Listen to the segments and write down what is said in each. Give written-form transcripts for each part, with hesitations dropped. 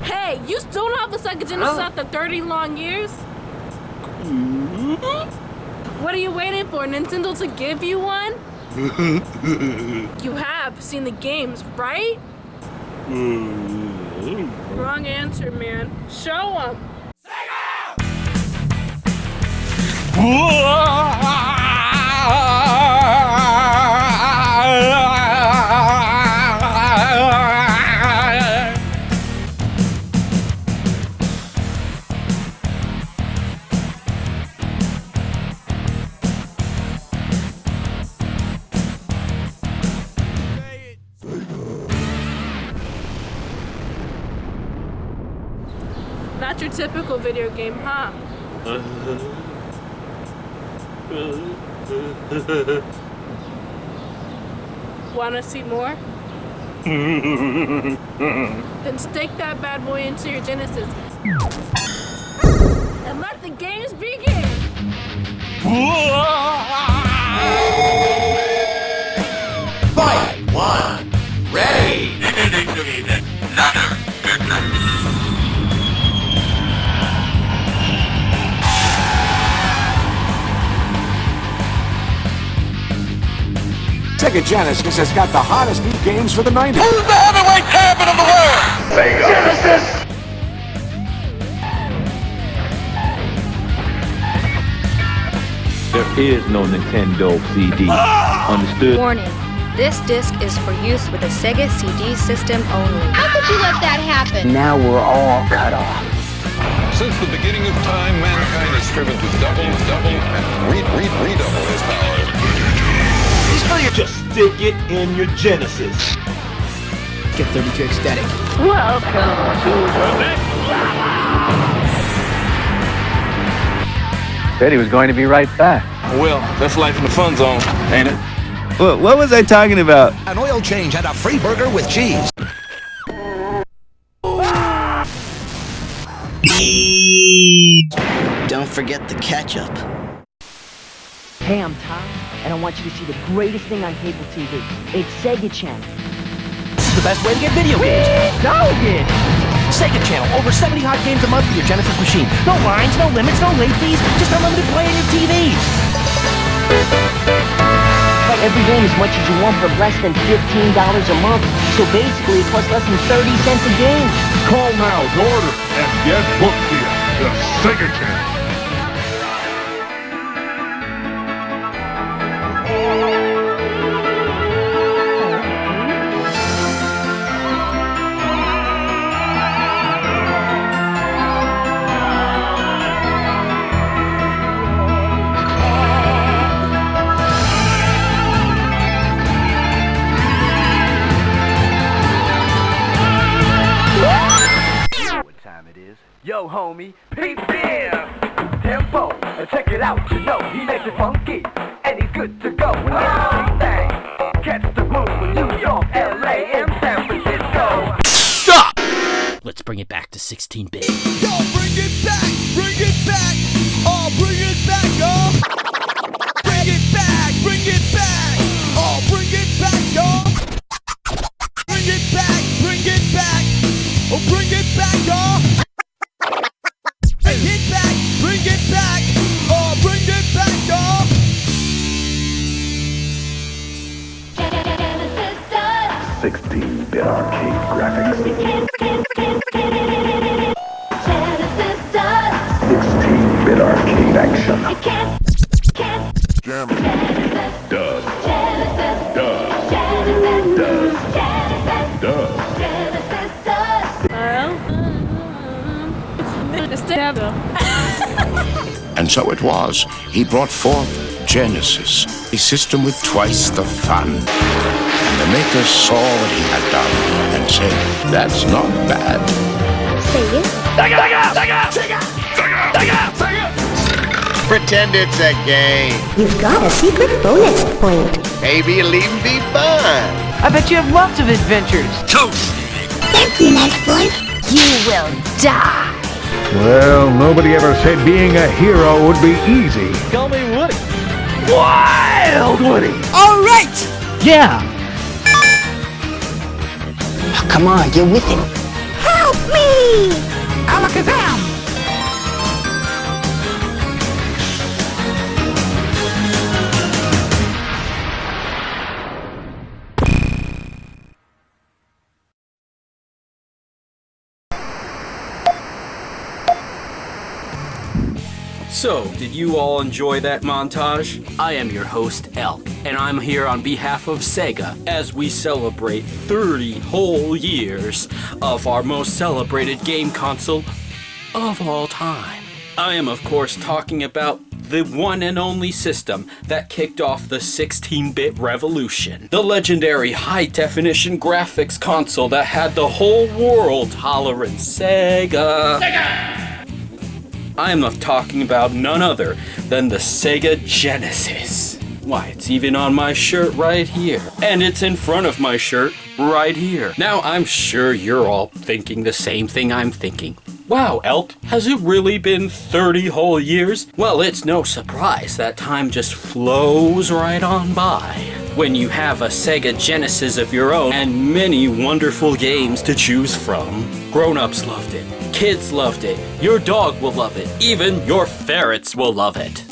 Hey, you still don't have a Sega Genesis after 30 long years? What are you waiting for, Nintendo to give you one? You have seen the games, right? Wrong answer, man. Show them. Not your typical video game, huh? Wanna see more? Then stick that bad boy into your Genesis and let the games begin! Fight! 1, ready! Sega Genesis has got the hottest new games for the 90s. Who's the heavyweight champion of the world? Sega Genesis! There is no Nintendo CD. Understood? Warning. This disc is for use with a Sega CD system only. How could you let that happen? Now we're all cut off. Since the beginning of time, mankind has striven to double, and redouble his power. Just stick it in your Genesis. Get 32 ecstatic. Welcome to the next Said he was going to be right back. Well, that's life in the fun zone, ain't it? What was I talking about? An oil change and a free burger with cheese. Don't forget the ketchup. Hey, I'm Tom, and I want you to see the greatest thing on cable TV. It's Sega Channel. This is the best way to get video games. Go again! Sega Channel, over 70 hot games a month for your Genesis machine. No lines, no limits, no late fees, just unlimited play on your TV. Play every game as much as you want for less than $15 a month. So basically, it costs less than 30 cents a game. Call now to order and get booked via the Sega Channel. Yo, homie, peep there! Tempo, check it out, you know he makes it funky, and he's good to go. When everything catch the move in New York, LA, and San Francisco. Stop! Let's bring it back to 16-bit. Yo, bring it back! Bring it back! Oh, bring it back, y'all! Bring it back! Bring it back! Oh, bring it back, y'all! Bring it back! Bring it back! Oh, bring it back, y'all! Bring it back! Bring it back! Oh, bring it back, y'all! 16-bit arcade graphics. 16-bit arcade action. Jam. Dub. Dub. Dub. And so it was. He brought forth Genesis, a system with twice the fun. And the makers saw what he had done and said, that's not bad. Say it. Pretend it's a game. You've got a secret bonus point. Maybe it'll even be fun. I bet you have lots of adventures. That's nice, boy. You will die. Well, nobody ever said being a hero would be easy. Call me Woody. Wild Woody! All right! Yeah! Come on, get with it. Help me! Whee! Alakazam! So, did you all enjoy that montage? I am your host, Elk, and I'm here on behalf of Sega as we celebrate 30 whole years of our most celebrated game console of all time. I am, of course, talking about the one and only system that kicked off the 16-bit revolution. The legendary high-definition graphics console that had the whole world hollering, Sega! Sega! I am talking about none other than the Sega Genesis. Why, it's even on my shirt right here. And it's in front of my shirt right here. Now, I'm sure you're all thinking the same thing I'm thinking. Wow, Elk, has it really been 30 whole years? Well, it's no surprise that time just flows right on by when you have a Sega Genesis of your own and many wonderful games to choose from. Grown-ups loved it. Kids loved it. Your dog will love it. Even your ferrets will love it.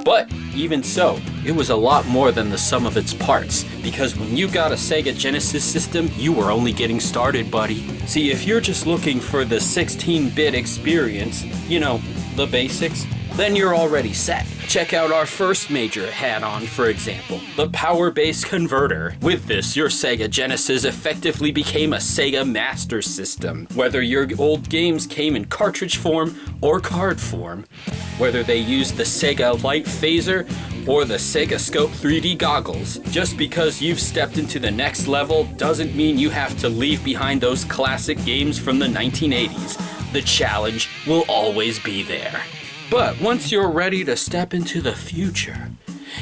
But even so, it was a lot more than the sum of its parts, because when you got a Sega Genesis system, you were only getting started, buddy. See, if you're just looking for the 16-bit experience, you know, the basics, then you're already set. Check out our first major add-on, for example, the Power Base Converter. With this, your Sega Genesis effectively became a Sega Master System. Whether your old games came in cartridge form or card form, whether they used the Sega Light Phaser or the Sega Scope 3D goggles, just because you've stepped into the next level doesn't mean you have to leave behind those classic games from the 1980s. The challenge will always be there. But once you're ready to step into the future,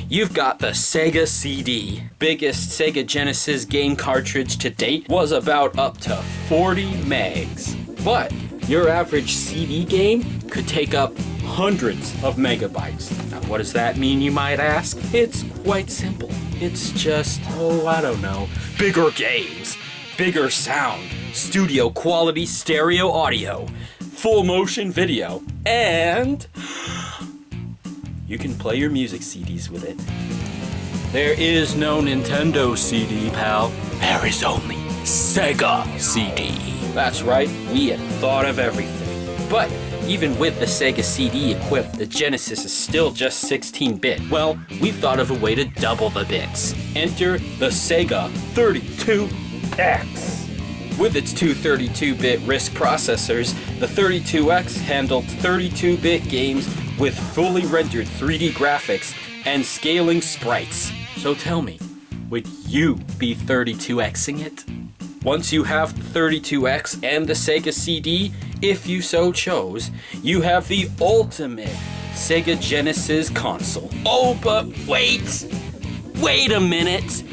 you've got the Sega CD. Biggest Sega Genesis game cartridge to date was about up to 40 megs. But your average CD game could take up hundreds of megabytes. Now, what does that mean, you might ask? It's quite simple. It's just, I don't know, bigger games, bigger sound, studio quality stereo audio, full motion video, and you can play your music CDs with it. There is no Nintendo CD, pal. There is only Sega CD. That's right, we had thought of everything. But even with the Sega CD equipped, the Genesis is still just 16-bit. Well, we thought of a way to double the bits. Enter the Sega 32X. With its two 32-bit RISC processors, the 32X handled 32-bit games with fully rendered 3D graphics and scaling sprites. So tell me, would you be 32Xing it? Once you have the 32X and the Sega CD, if you so chose, you have the ultimate Sega Genesis console. Oh, but wait a minute!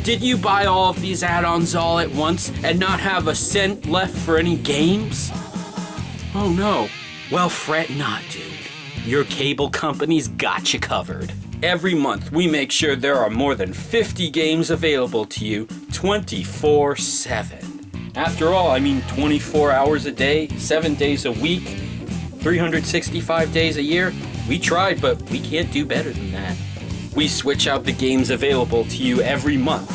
Did you buy all of these add-ons all at once and not have a cent left for any games? Oh no. Well, fret not, dude. Your cable company's got you covered. Every month, we make sure there are more than 50 games available to you 24/7. After all, I mean 24 hours a day, 7 days a week, 365 days a year. We tried, but we can't do better than that. We switch out the games available to you every month,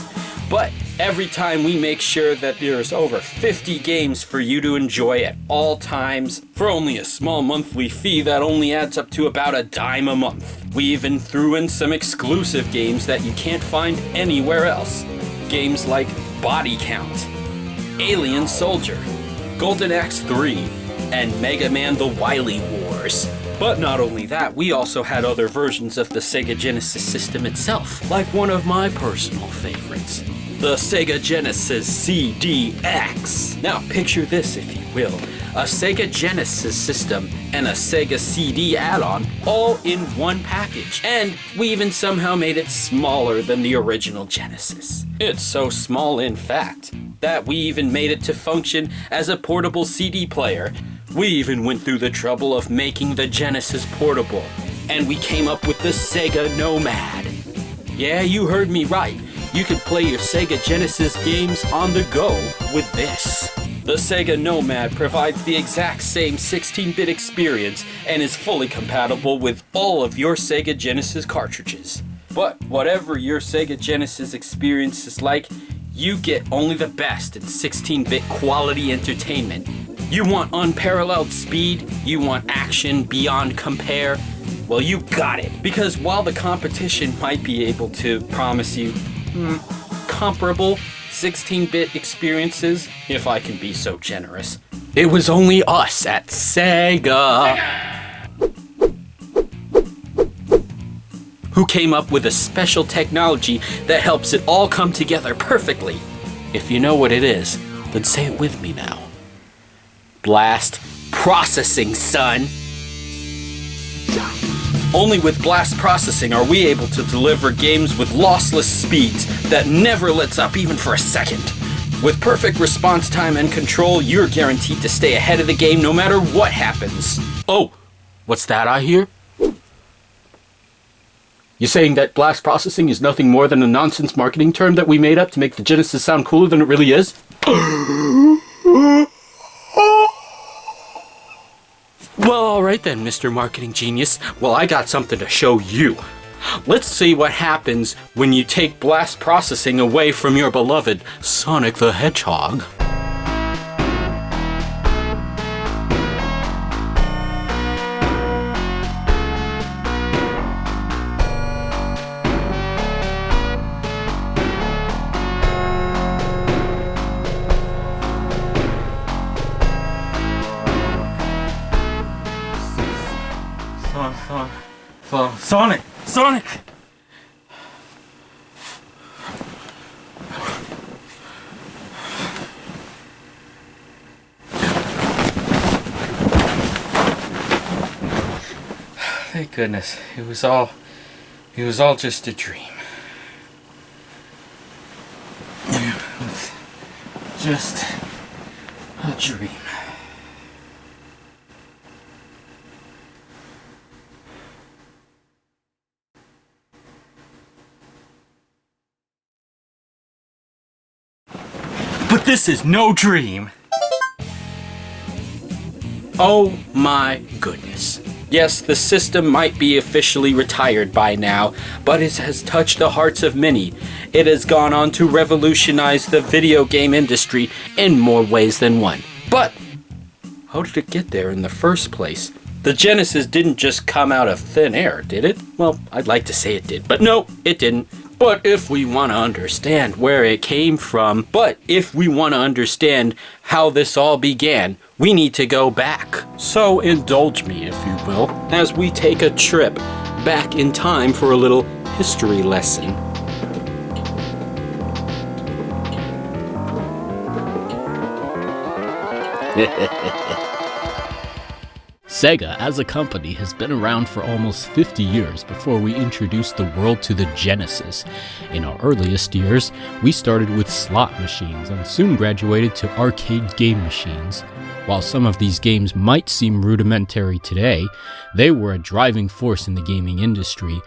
but every time we make sure that there's over 50 games for you to enjoy at all times for only a small monthly fee that only adds up to about $0.10 a month. We even threw in some exclusive games that you can't find anywhere else. Games like Body Count, Alien Soldier, Golden Axe 3, and Mega Man The Wily Wars. But not only that, we also had other versions of the Sega Genesis system itself, like one of my personal favorites, the Sega Genesis CDX. Now picture this, if you will, a Sega Genesis system and a Sega CD add-on all in one package, and we even somehow made it smaller than the original Genesis. It's so small, in fact, that we even made it to function as a portable CD player. We even went through the trouble of making the Genesis portable, and we came up with the Sega Nomad. Yeah, you heard me right. You could play your Sega Genesis games on the go with this. The Sega Nomad provides the exact same 16-bit experience and is fully compatible with all of your Sega Genesis cartridges. But whatever your Sega Genesis experience is like, you get only the best in 16-bit quality entertainment. You want unparalleled speed? You want action beyond compare? Well, you got it. Because while the competition might be able to promise you comparable 16-bit experiences, if I can be so generous, it was only us at Sega who came up with a special technology that helps it all come together perfectly. If you know what it is, then say it with me now. Blast processing, son. Only with blast processing are we able to deliver games with lossless speeds that never lets up even for a second. With perfect response time and control, you're guaranteed to stay ahead of the game no matter what happens. Oh, what's that I hear? You saying that blast processing is nothing more than a nonsense marketing term that we made up to make the Genesis sound cooler than it really is? Well, alright then, Mr. Marketing Genius. Well, I got something to show you. Let's see what happens when you take blast processing away from your beloved Sonic the Hedgehog. Sonic! Thank goodness. It was all just a dream. It was just a dream. But this is no dream. Oh my goodness. Yes, the system might be officially retired by now, but it has touched the hearts of many. It has gone on to revolutionize the video game industry in more ways than one. But how did it get there in the first place? The Genesis didn't just come out of thin air, did it? Well, I'd like to say it did, but no, it didn't. But if we want to understand where it came from, if we want to understand how this all began, we need to go back. So indulge me, if you will, as we take a trip back in time for a little history lesson. Sega, as a company, has been around for almost 50 years before we introduced the world to the Genesis. In our earliest years, we started with slot machines and soon graduated to arcade game machines. While some of these games might seem rudimentary today, they were a driving force in the gaming industry.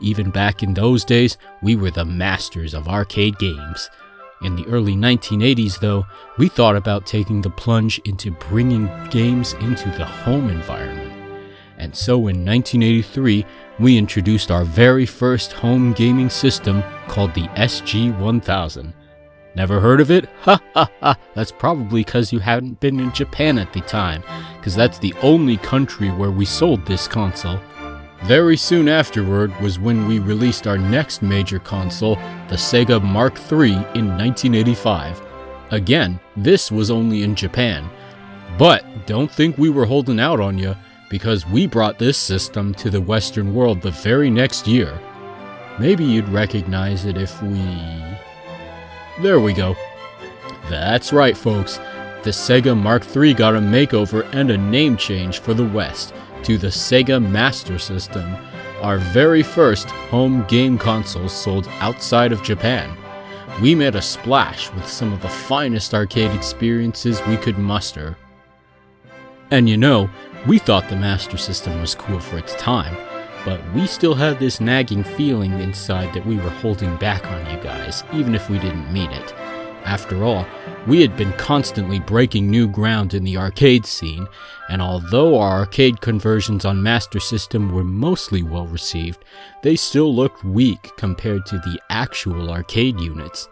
Even back in those days, we were the masters of arcade games. In the early 1980s, though, we thought about taking the plunge into bringing games into the home environment. And so in 1983, we introduced our very first home gaming system called the SG-1000. Never heard of it? Ha ha ha! That's probably because you hadn't been in Japan at the time, because that's the only country where we sold this console. Very soon afterward was when we released our next major console, the Sega Mark III, in 1985. Again, this was only in Japan. But don't think we were holding out on you, because we brought this system to the Western world the very next year. Maybe you'd recognize it if we... There we go. That's right, folks. The Sega Mark III got a makeover and a name change for the West to the Sega Master System, our very first home game console sold outside of Japan. We made a splash with some of the finest arcade experiences we could muster. And you know, we thought the Master System was cool for its time, but we still had this nagging feeling inside that we were holding back on you guys, even if we didn't mean it. After all, we had been constantly breaking new ground in the arcade scene, and although our arcade conversions on Master System were mostly well received, they still looked weak compared to the actual arcade units.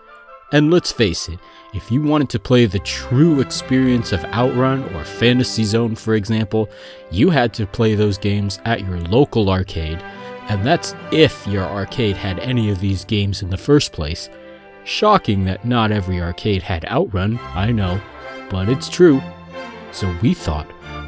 And let's face it, if you wanted to play the true experience of Outrun or Fantasy Zone, for example, you had to play those games at your local arcade, and that's if your arcade had any of these games in the first place. Shocking that not every arcade had Outrun, I know, but it's true. So we thought,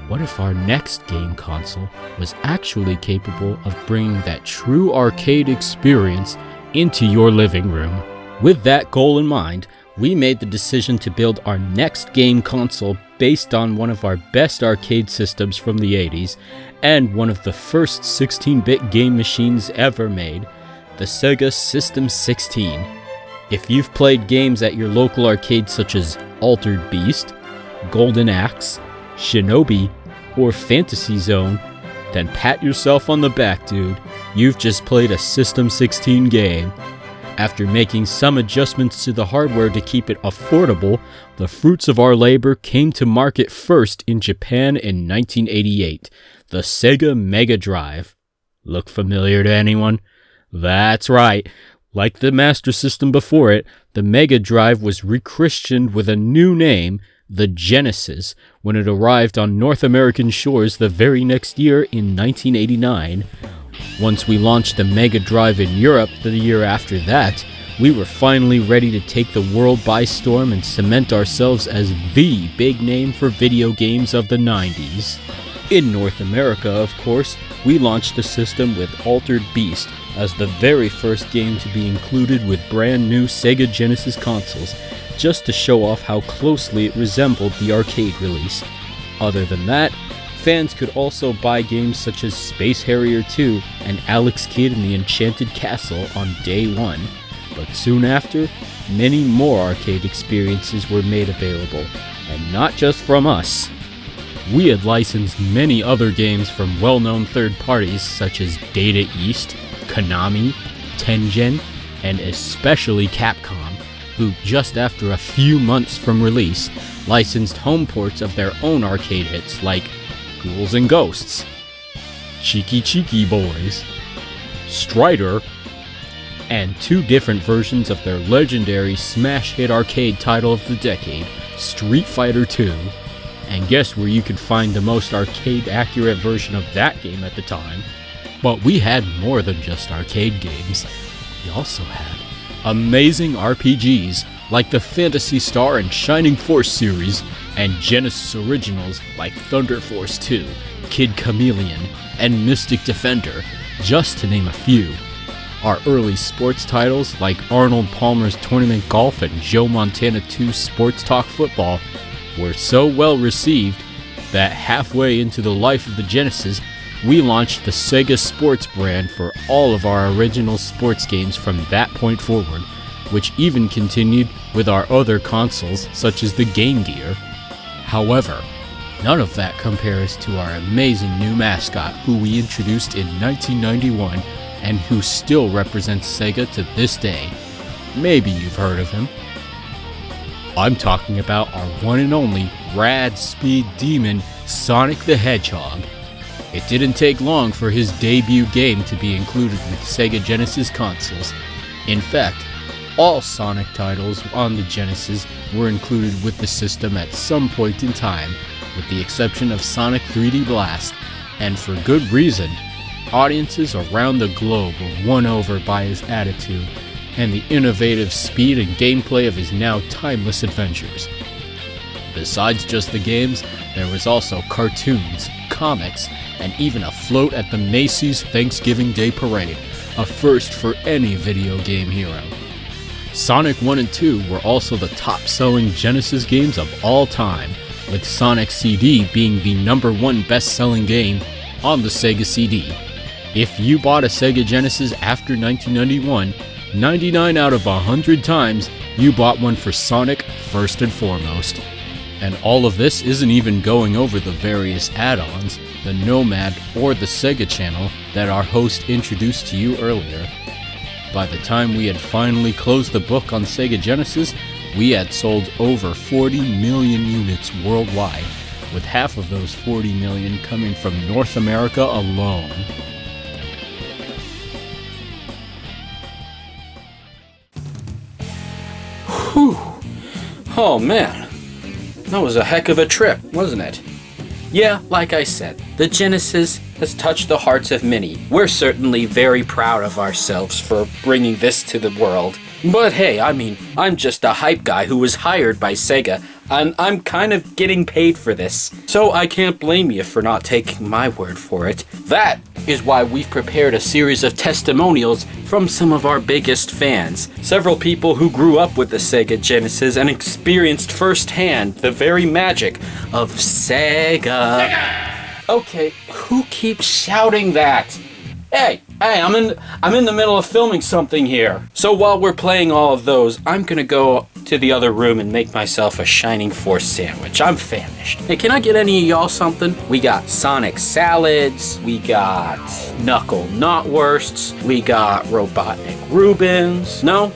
what if our next game console was actually capable of bringing that true arcade experience into your living room? With that goal in mind, we made the decision to build our next game console based on one of our best arcade systems from the 80s and one of the first 16-bit game machines ever made, the Sega System 16. If you've played games at your local arcade such as Altered Beast, Golden Axe, Shinobi, or Fantasy Zone, then pat yourself on the back, dude. You've just played a System 16 game. After making some adjustments to the hardware to keep it affordable, the fruits of our labor came to market first in Japan in 1988, the Sega Mega Drive. Look familiar to anyone? That's right. Like the Master System before it, the Mega Drive was rechristened with a new name, the Genesis, when it arrived on North American shores the very next year in 1989. Once we launched the Mega Drive in Europe the year after that, we were finally ready to take the world by storm and cement ourselves as the big name for video games of the 90s. In North America, of course, we launched the system with Altered Beast as the very first game to be included with brand new Sega Genesis consoles, just to show off how closely it resembled the arcade release. Other than that, fans could also buy games such as Space Harrier 2 and Alex Kidd in the Enchanted Castle on day one, but soon after, many more arcade experiences were made available, and not just from us. We had licensed many other games from well-known third parties such as Data East, Konami, Tengen, and especially Capcom, who just after a few months from release, licensed home ports of their own arcade hits like Ghouls and Ghosts, Cheeky Cheeky Boys, Strider, and two different versions of their legendary smash hit arcade title of the decade, Street Fighter II. And guess where you could find the most arcade-accurate version of that game at the time? But we had more than just arcade games. We also had amazing RPGs like the Phantasy Star and Shining Force series, and Genesis originals like Thunder Force 2, Kid Chameleon, and Mystic Defender, just to name a few. Our early sports titles like Arnold Palmer's Tournament Golf and Joe Montana 2's Sports Talk Football were so well received that halfway into the life of the Genesis, we launched the Sega Sports brand for all of our original sports games from that point forward, which even continued with our other consoles such as the Game Gear. However, none of that compares to our amazing new mascot who we introduced in 1991 and who still represents Sega to this day. Maybe you've heard of him. I'm talking about our one and only rad speed demon, Sonic the Hedgehog. It didn't take long for his debut game to be included with Sega Genesis consoles. In fact, all Sonic titles on the Genesis were included with the system at some point in time, with the exception of Sonic 3D Blast, and for good reason. Audiences around the globe were won over by his attitude and the innovative speed and gameplay of his now timeless adventures. Besides just the games, there was also cartoons, comics, and even a float at the Macy's Thanksgiving Day Parade, a first for any video game hero. Sonic 1 and 2 were also the top-selling Genesis games of all time, with Sonic CD being the #1 best-selling game on the Sega CD. If you bought a Sega Genesis after 1991, 99 out of 100 times, you bought one for Sonic first and foremost. And all of this isn't even going over the various add-ons, the Nomad or the Sega channel that our host introduced to you earlier. By the time we had finally closed the book on Sega Genesis, we had sold over 40 million units worldwide, with half of those 40 million coming from North America alone. Whew. Oh man, that was a heck of a trip, wasn't it? Yeah, like I said, the Genesis has touched the hearts of many. We're certainly very proud of ourselves for bringing this to the world. But hey, I mean, I'm just a hype guy who was hired by Sega, and I'm kind of getting paid for this. So I can't blame you for not taking my word for it. That is why we've prepared a series of testimonials from some of our biggest fans. Several people who grew up with the Sega Genesis and experienced firsthand the very magic of Sega. Okay, who keeps shouting that? Hey, I'm in the middle of filming something here. So while we're playing all of those, I'm gonna go to the other room and make myself a Shining Force sandwich. I'm famished. Hey, can I get any of y'all something? We got Sonic salads, we got Knuckle Knotwursts, we got Robotnik Rubens. No?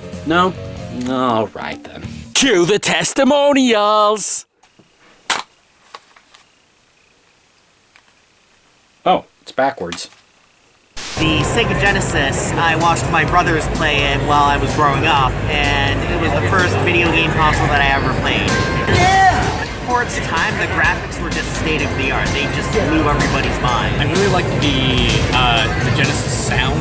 All right then. Cue the testimonials! Oh, it's backwards. The Sega Genesis, I watched my brothers play it while I was growing up, and it was the first video game console that I ever played. Yeah! For its time, the graphics were just state of the art. They just blew everybody's mind. I really liked the Genesis sound.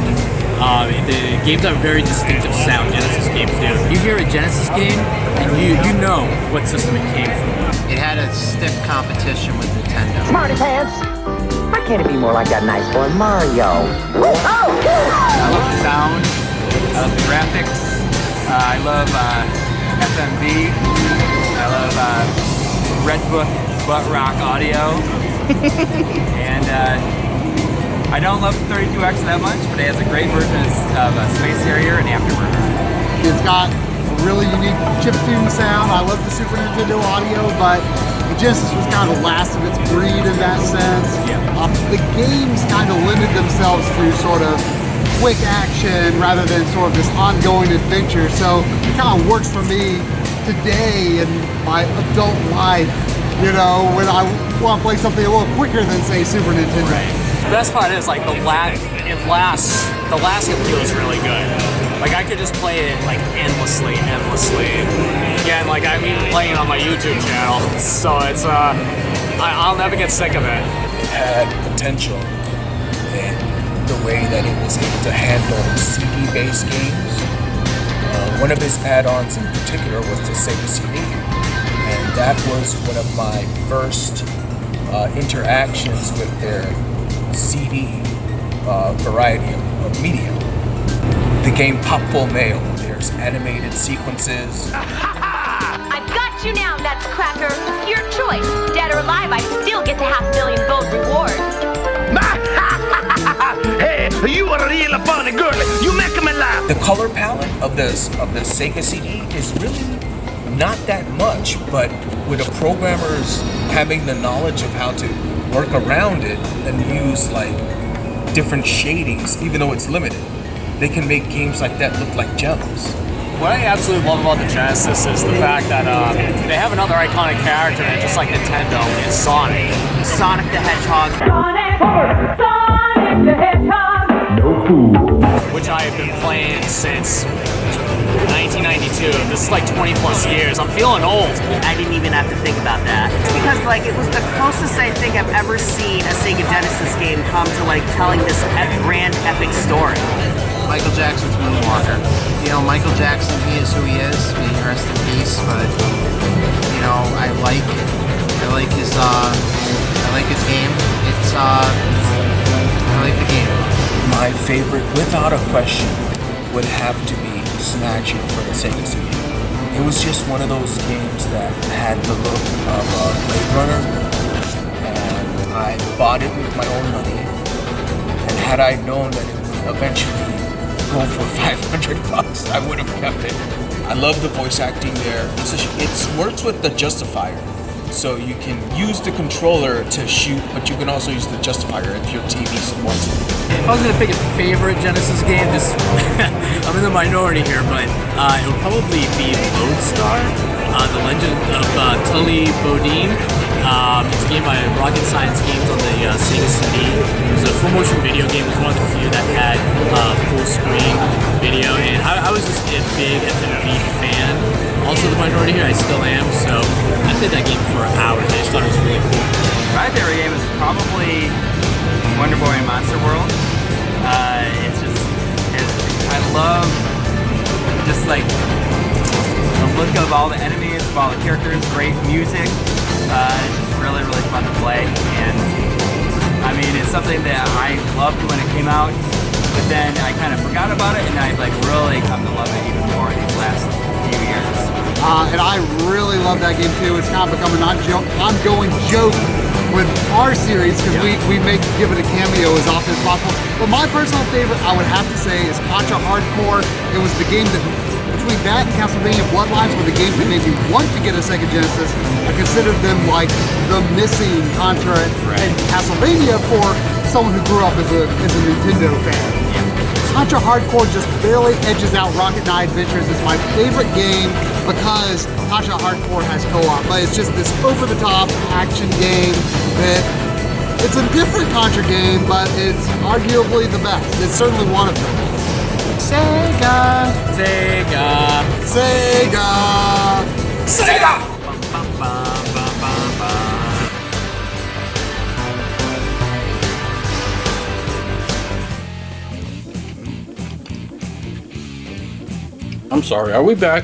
The games have a very distinctive sound, Genesis games do. You hear a Genesis game, and you know what system it came from. It had a stiff competition with Nintendo. Smarty pants! Why can't it be more like that nice boy Mario? Oh! I love the sound. I love the graphics. I love FMV. I love Redbook butt rock audio. And I don't love the 32X that much, but it has a great version of Space Harrier and Afterburner. It's got a really unique chiptune sound. I love the Super Nintendo audio, but the Genesis was kind of the last of its breed in that sense. Yeah. The games kind of lended themselves to sort of quick action rather than sort of this ongoing adventure. So it kind of works for me today in my adult life, you know, when I want to play something a little quicker than, say, Super Nintendo. Right. The best part is, like, the last feels really good. Like, I could just play it, like, endlessly. Again, like, I'm even playing it on my YouTube channel, so it's, I'll never get sick of it. It had potential in the way that it was able to handle CD-based games. One of its add-ons in particular was the Sega CD, and that was one of my first interactions with their CD variety of media. The game Pop Full Mail, there's animated sequences. I've got you now, that's Cracker. Your choice, dead or alive, I still get the $500,000 vote reward. Hey, you are a real funny girl. You make me laugh. The color palette of the Sega CD is really not that much, but with the programmers having the knowledge of how to work around it and use like different shadings, even though it's limited, they can make games like that look like gems. What I absolutely love about the Genesis is the fact that they have another iconic character in it, just like Nintendo, it's Sonic. Sonic the Hedgehog. Sonic the Hedgehog. Which I have been playing since 1992. This is like 20 plus years. I'm feeling old. I didn't even have to think about that. It's because, like, it was the closest I think I've ever seen a Sega Genesis game come to, like, telling this grand epic story. Michael Jackson's Moonwalker. You know, Michael Jackson, he is who he is. May he rest in peace. But you know, I like his game. I like the game. My favorite, without a question, would have to be Snatcher for the Sega CD. It was just one of those games that had the look of a Blade Runner, and I bought it with my own money. And had I known that it would eventually go for $500, I would have kept it. I love the voice acting there. It works with the Justifier, So you can use the controller to shoot, but you can also use the justifier if your TV supports it. If I was gonna pick a favorite Genesis game, just I'm in the minority here, but it would probably be Lodestar, The Legend of Tully Bodine. It's a game by Rocket Science Games on the Sega CD. It was a full motion video game. It was one of the few that had full screen video, and I was just a big FMV fan. Also the minority here, I still am, so I played that game for hours. I just thought it was really cool. My favorite game is probably Wonder Boy and Monster World. I love just like the look of all the enemies, of all the characters, great music. It's just really, really fun to play, and I mean, it's something that I loved when it came out, but then I kind of forgot about it, and I've like really come to love it even more these last few years. And I really love that game too. It's kind of become an ongoing joke with our series because we make give it a cameo as often as possible. But my personal favorite, I would have to say, is Contra Hardcore. It was the game that, between that and Castlevania Bloodlines, were the games that made me want to get a Sega Genesis. I considered them like the missing Contra and Castlevania for someone who grew up as a Nintendo fan. Contra Hardcore just barely edges out Rocket Knight Adventures. It's my favorite game because Contra Hardcore has co-op, but it's just this over-the-top action game that it's a different Contra game, but it's arguably the best. It's certainly one of the best. Sega! Sega! Sega! Sega! I'm sorry, are we back?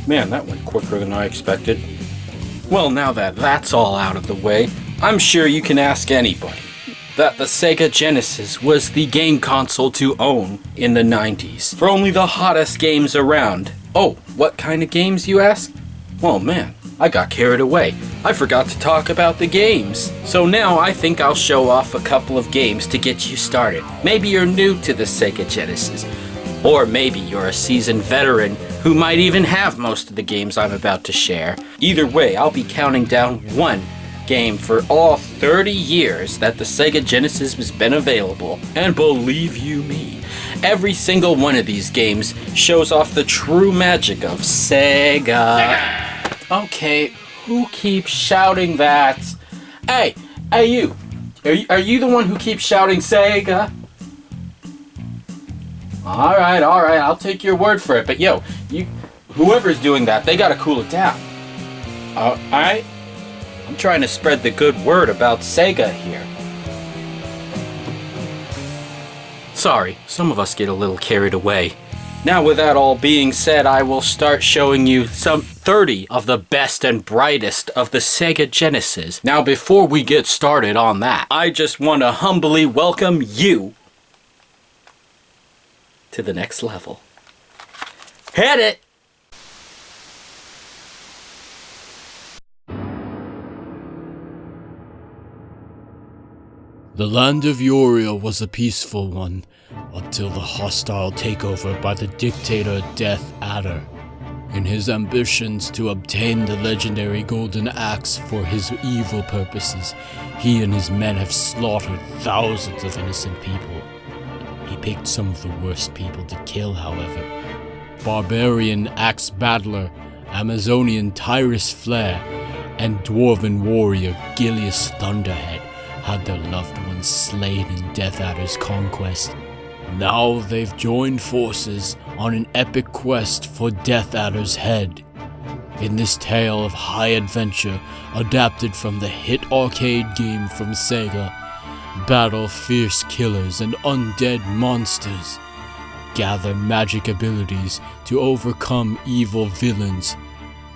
Man, that went quicker than I expected. Well, now that that's all out of the way, I'm sure you can ask anybody that the Sega Genesis was the game console to own in the 90s, for only the hottest games around. Oh, what kind of games, you ask? Well, man, I got carried away. I forgot to talk about the games. So now I think I'll show off a couple of games to get you started. Maybe you're new to the Sega Genesis, or maybe you're a seasoned veteran who might even have most of the games I'm about to share. Either way, I'll be counting down one game for all 30 years that the Sega Genesis has been available. And believe you me, every single one of these games shows off the true magic of Sega. Okay, who keeps shouting that? Hey you! Are you the one who keeps shouting Sega? Alright, I'll take your word for it, but yo, whoever's doing that, they gotta cool it down. Alright? I'm trying to spread the good word about Sega here. Sorry, some of us get a little carried away. Now with that all being said, I will start showing you some 30 of the best and brightest of the Sega Genesis. Now before we get started on that, I just want to humbly welcome you to the next level. Hit it! The land of Uriel was a peaceful one until the hostile takeover by the dictator Death Adder. In his ambitions to obtain the legendary Golden Axe for his evil purposes, he and his men have slaughtered thousands of innocent people. He picked some of the worst people to kill, however. Barbarian Axe Battler, Amazonian Tyrus Flare, and Dwarven Warrior Gilius Thunderhead had their loved ones slain in Death Adder's conquest. Now they've joined forces on an epic quest for Death Adder's head. In this tale of high adventure, adapted from the hit arcade game from Sega, battle fierce killers and undead monsters. Gather magic abilities to overcome evil villains,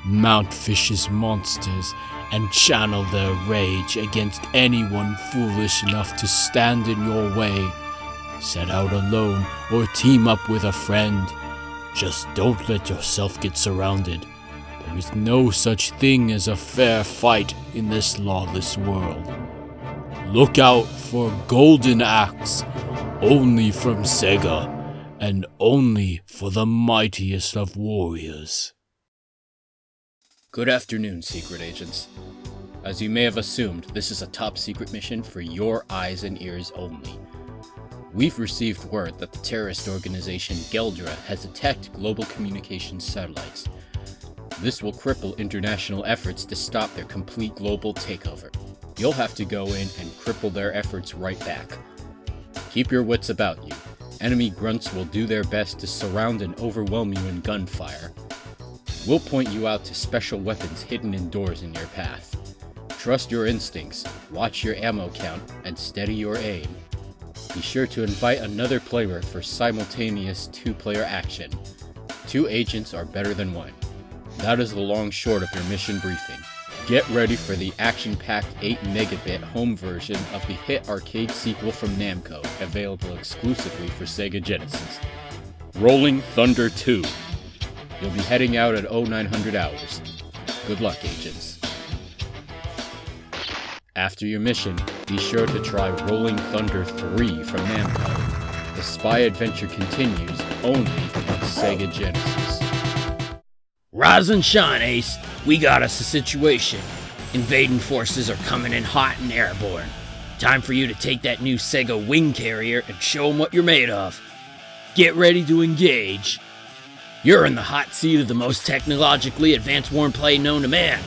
mount vicious monsters, and channel their rage against anyone foolish enough to stand in your way. Set out alone or team up with a friend. Just don't let yourself get surrounded. There is no such thing as a fair fight in this lawless world. Look out for Golden Axe, only from Sega, and only for the mightiest of warriors. Good afternoon, secret agents. As you may have assumed, this is a top secret mission for your eyes and ears only. We've received word that the terrorist organization Geldra has attacked global communications satellites. This will cripple international efforts to stop their complete global takeover. You'll have to go in and cripple their efforts right back. Keep your wits about you. Enemy grunts will do their best to surround and overwhelm you in gunfire. We'll point you out to special weapons hidden indoors in your path. Trust your instincts, watch your ammo count, and steady your aim. Be sure to invite another player for simultaneous 2-player action. 2 agents are better than 1. That is the long short of your mission briefing. Get ready for the action-packed 8-megabit home version of the hit arcade sequel from Namco, available exclusively for Sega Genesis. Rolling Thunder 2. You'll be heading out at 0900 hours. Good luck, agents. After your mission, be sure to try Rolling Thunder 3 from Namco. The spy adventure continues only on Sega Genesis. Rise and shine, Ace. We got us a situation. Invading forces are coming in hot and airborne. Time for you to take that new Sega wing carrier and show them what you're made of. Get ready to engage. You're in the hot seat of the most technologically advanced warplane known to man.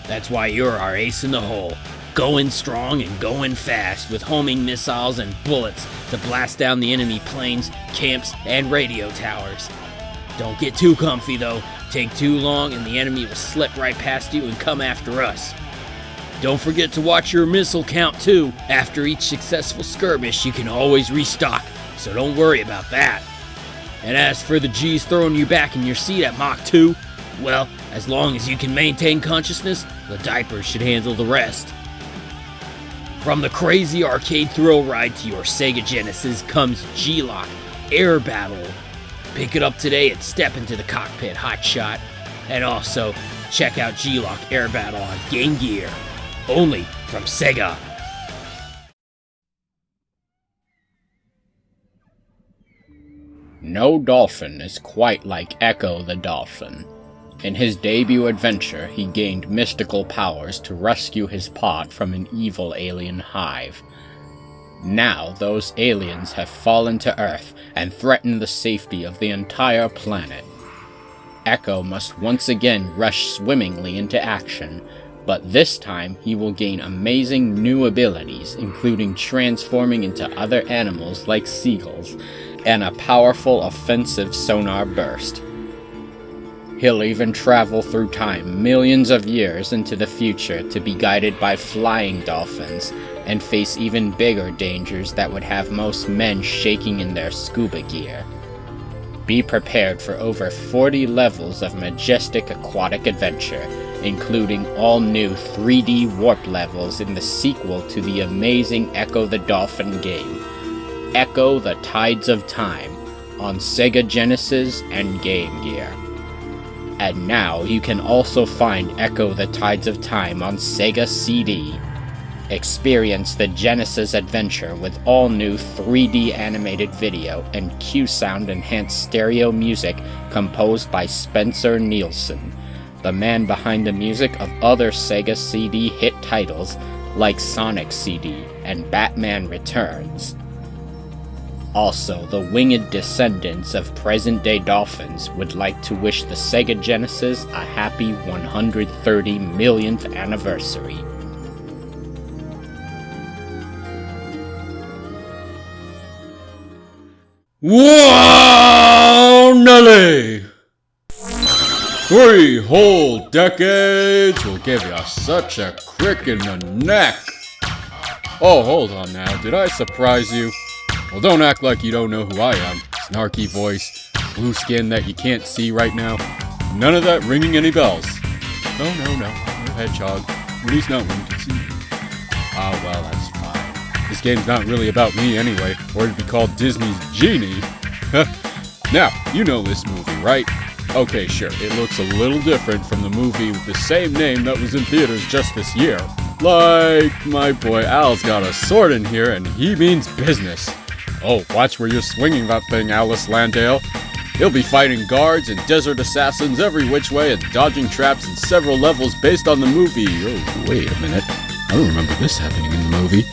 That's why you're our ace in the hole. Going strong and going fast with homing missiles and bullets to blast down the enemy planes, camps, and radio towers. Don't get too comfy though. Take too long and the enemy will slip right past you and come after us. Don't forget to watch your missile count too. After each successful skirmish, you can always restock, so don't worry about that. And as for the G's throwing you back in your seat at Mach 2, well, as long as you can maintain consciousness, the diapers should handle the rest. From the crazy arcade thrill ride to your Sega Genesis comes G-Lock Air Battle. Pick it up today and step into the cockpit, hotshot. And also, check out G-Lock Air Battle on Game Gear. Only from Sega. No dolphin is quite like Echo the Dolphin. In his debut adventure, he gained mystical powers to rescue his pod from an evil alien hive. Now, those aliens have fallen to Earth and threaten the safety of the entire planet. Echo must once again rush swimmingly into action, but this time he will gain amazing new abilities, including transforming into other animals like seagulls, and a powerful offensive sonar burst. He'll even travel through time millions of years into the future to be guided by flying dolphins and face even bigger dangers that would have most men shaking in their scuba gear. Be prepared for over 40 levels of majestic aquatic adventure, including all new 3D warp levels in the sequel to the amazing Echo the Dolphin game, Echo the Tides of Time, on Sega Genesis and Game Gear. And now you can also find Echo the Tides of Time on Sega CD. Experience the Genesis adventure with all new 3D animated video and Q-Sound enhanced stereo music composed by Spencer Nielsen, the man behind the music of other Sega CD hit titles like Sonic CD and Batman Returns. Also, the winged descendants of present-day dolphins would like to wish the Sega Genesis a happy 130 millionth anniversary. Wow, Nelly! 3 whole decades will give you such a crick in the neck. Oh, hold on now, did I surprise you? Well, don't act like you don't know who I am. Snarky voice, blue skin that you can't see right now. None of that ringing any bells. No, I'm no hedgehog. At least not when you can see me. Ah, well, that's fine. This game's not really about me anyway, or it'd be called Disney's Genie. Now, you know this movie, right? Okay, sure, it looks a little different from the movie with the same name that was in theaters just this year. Like, my boy Al's got a sword in here and he means business. Oh, watch where you're swinging that thing, Alice Landale. You'll be fighting guards and desert assassins every which way and dodging traps in several levels based on the movie. Oh, wait a minute. I don't remember this happening in the movie.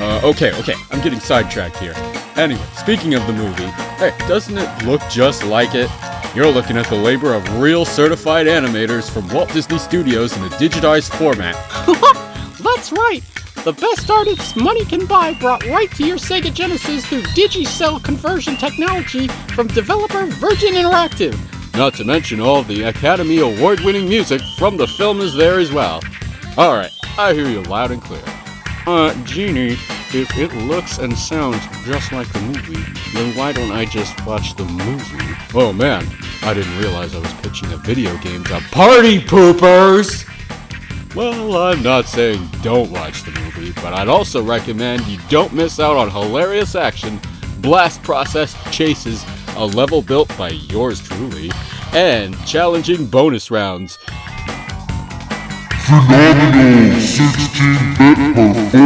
Okay, I'm getting sidetracked here. Anyway, speaking of the movie, hey, doesn't it look just like it? You're looking at the labor of real certified animators from Walt Disney Studios in a digitized format. That's right! The best artists money can buy brought right to your Sega Genesis through Digicel conversion technology from developer Virgin Interactive. Not to mention all the Academy Award-winning music from the film is there as well. Alright, I hear you loud and clear. Genie, if it looks and sounds just like the movie, then why don't I just watch the movie? Oh man, I didn't realize I was pitching a video game to party poopers! Well, I'm not saying don't watch the movie, but I'd also recommend you don't miss out on hilarious action, blast-processed chases, a level built by yours truly, and challenging bonus rounds. Phenomenal 16-bit performance!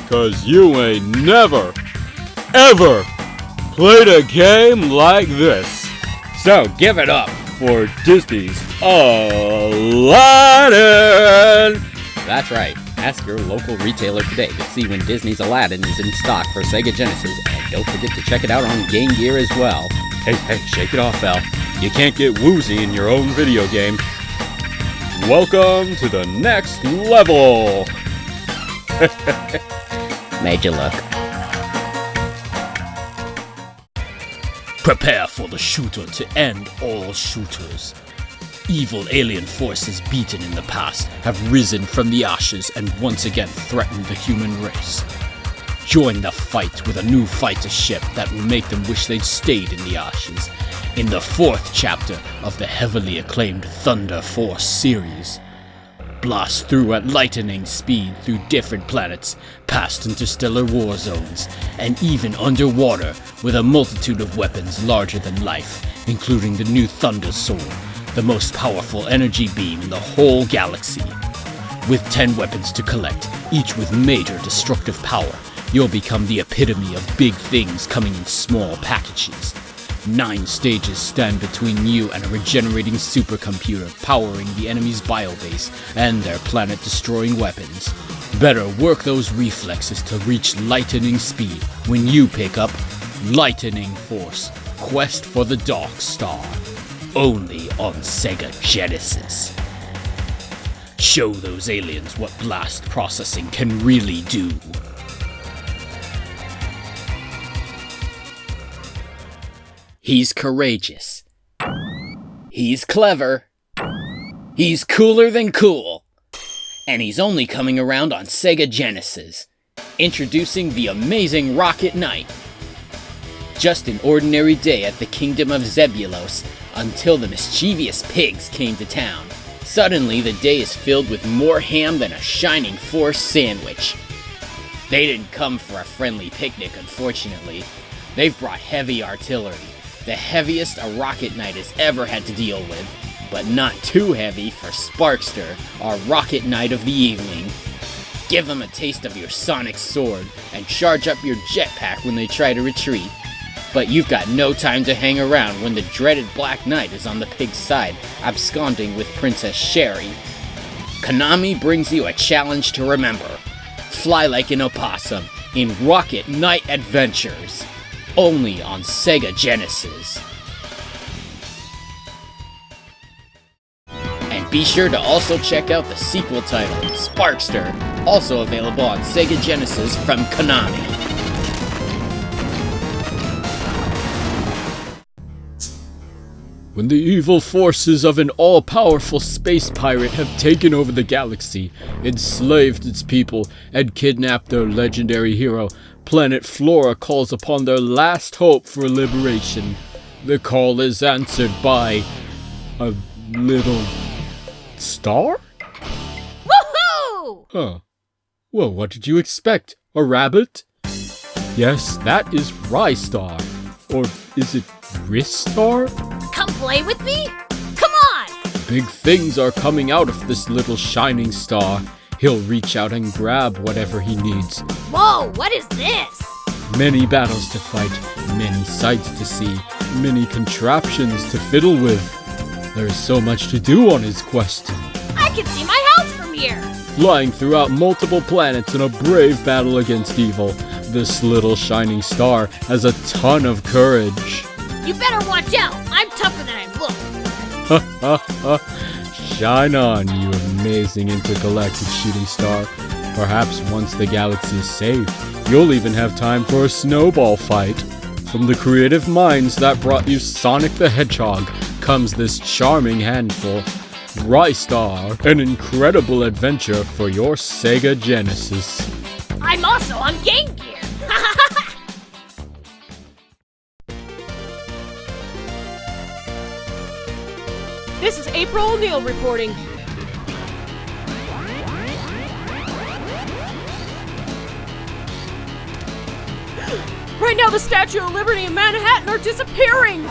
Cause you ain't never, ever played a game like this. So give it up for Disney's Aladdin! That's right. Ask your local retailer today to see when Disney's Aladdin is in stock for Sega Genesis, and don't forget to check it out on Game Gear as well. Hey, shake it off, Al. You can't get woozy in your own video game. Welcome to the next level! Made you look. Prepare for the shooter to end all shooters. Evil alien forces beaten in the past have risen from the ashes and once again threaten the human race. Join the fight with a new fighter ship that will make them wish they'd stayed in the ashes in the 4th chapter of the heavily acclaimed Thunder Force series. Blast through at lightning speed through different planets, past interstellar war zones, and even underwater with a multitude of weapons larger than life, including the new Thunder Sword, the most powerful energy beam in the whole galaxy. With 10 weapons to collect, each with major destructive power, you'll become the epitome of big things coming in small packages. 9 stages stand between you and a regenerating supercomputer powering the enemy's biobase and their planet-destroying weapons. Better work those reflexes to reach lightning speed when you pick up Lightning Force Quest for the Dark Star. Only on Sega Genesis. Show those aliens what blast processing can really do. He's courageous. He's clever. He's cooler than cool. And he's only coming around on Sega Genesis. Introducing the amazing Rocket Knight. Just an ordinary day at the Kingdom of Zebulos until the mischievous pigs came to town. Suddenly, the day is filled with more ham than a Shining Force sandwich. They didn't come for a friendly picnic, unfortunately. They've brought heavy artillery, the heaviest a Rocket Knight has ever had to deal with, but not too heavy for Sparkster, our Rocket Knight of the evening. Give them a taste of your sonic sword and charge up your jetpack when they try to retreat. But you've got no time to hang around when the dreaded Black Knight is on the pig's side, absconding with Princess Sherry. Konami brings you a challenge to remember. Fly like an opossum in Rocket Knight Adventures. Only on Sega Genesis. And be sure to also check out the sequel title, Sparkster, also available on Sega Genesis from Konami. When the evil forces of an all-powerful space pirate have taken over the galaxy, enslaved its people, and kidnapped their legendary hero, Planet Flora calls upon their last hope for liberation. The call is answered by a little star? Woohoo! Huh. Well, what did you expect? A rabbit? Yes, that is Rystar. Or is it Ristar? Come play with me? Come on! Big things are coming out of this little shining star. He'll reach out and grab whatever he needs. Whoa, what is this? Many battles to fight, many sights to see, many contraptions to fiddle with. There's so much to do on his quest. I can see my house from here. Flying throughout multiple planets in a brave battle against evil, this little shining star has a ton of courage. You better watch out. I'm tougher than I look. Ha ha ha. Shine on, you amazing intergalactic shooting star. Perhaps once the galaxy is saved, you'll even have time for a snowball fight. From the creative minds that brought you Sonic the Hedgehog comes this charming handful. Rystar, an incredible adventure for your Sega Genesis. I'm also on Game Gear. This is April O'Neil reporting. Right now, the Statue of Liberty and Manhattan are disappearing!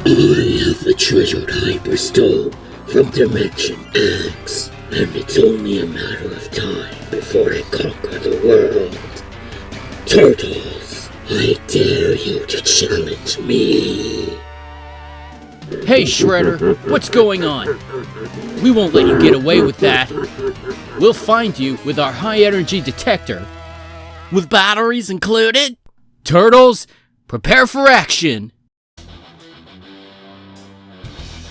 I have the treasured Hyperstone from Dimension X, and it's only a matter of time before I conquer the world. Turtles, I dare you to challenge me. Hey, Shredder, what's going on? We won't let you get away with that. We'll find you with our high-energy detector. With batteries included? Turtles, prepare for action.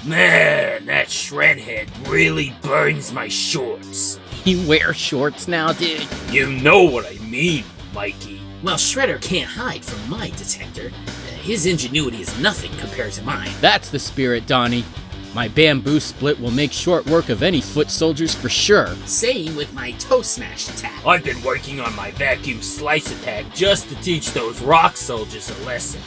Man, that Shredhead really burns my shorts. You wear shorts now, dude? You know what I mean, Mikey. Well, Shredder can't hide from my detector. His ingenuity is nothing compared to mine. That's the spirit, Donnie. My bamboo split will make short work of any foot soldiers for sure. Same with my toe smash attack. I've been working on my vacuum slice attack just to teach those rock soldiers a lesson.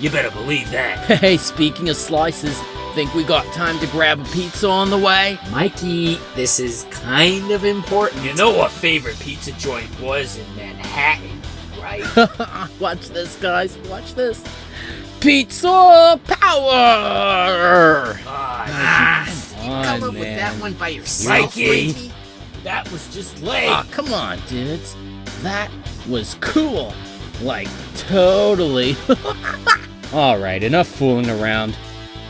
You better believe that. Hey, speaking of slices, think we got time to grab a pizza on the way? Mikey, this is kind of important. You know what favorite pizza joint was in Manhattan, right? Watch this, guys. Watch this. Pizza power! Come up with that one by yourself, Mikey. That was just lame. Oh, come on, dudes. That was cool. Like, totally. Alright, enough fooling around.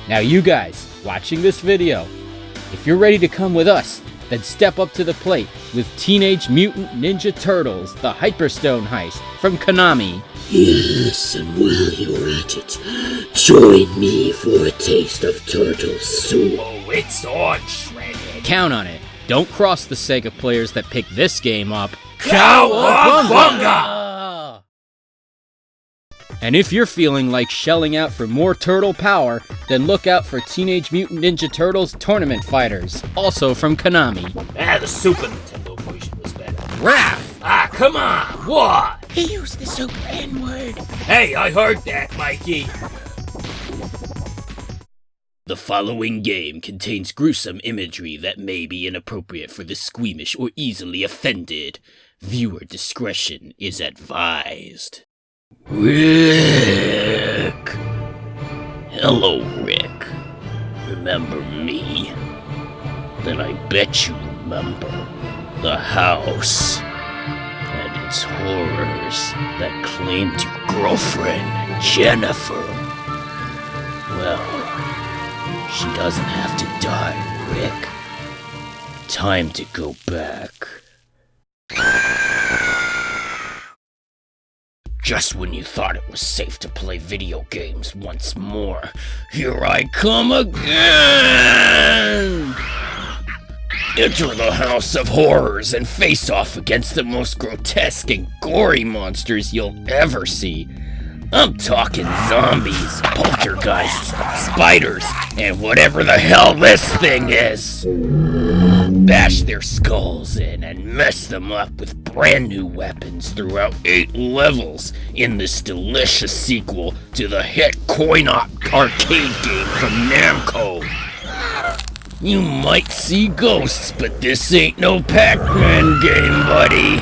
Now you guys, watching this video, if you're ready to come with us, then step up to the plate with Teenage Mutant Ninja Turtles, the Hyperstone Heist from Konami. Yes, and while you're at it, join me for a taste of turtle soup. Oh, it's on, Shredhead. Count on it. Don't cross the Sega players that pick this game up. Cowabunga! And if you're feeling like shelling out for more turtle power, then look out for Teenage Mutant Ninja Turtles Tournament Fighters, also from Konami. The Super Nintendo version was better. Raph! Come on! What? He used the super N-word. Hey, I heard that, Mikey. The following game contains gruesome imagery that may be inappropriate for the squeamish or easily offended. Viewer discretion is advised. Rick! Hello, Rick. Remember me? Then I bet you remember the house and its horrors that claimed your girlfriend, Jennifer. Well, she doesn't have to die, Rick. Time to go back. Just when you thought it was safe to play video games once more, here I come again! Enter the House of Horrors and face off against the most grotesque and gory monsters you'll ever see. I'm talking zombies, poltergeists, spiders, and whatever the hell this thing is. Bash their skulls in and mess them up with brand new weapons throughout 8 levels in this delicious sequel to the hit coin-op arcade game from Namco. You might see ghosts, but this ain't no Pac-Man game, buddy.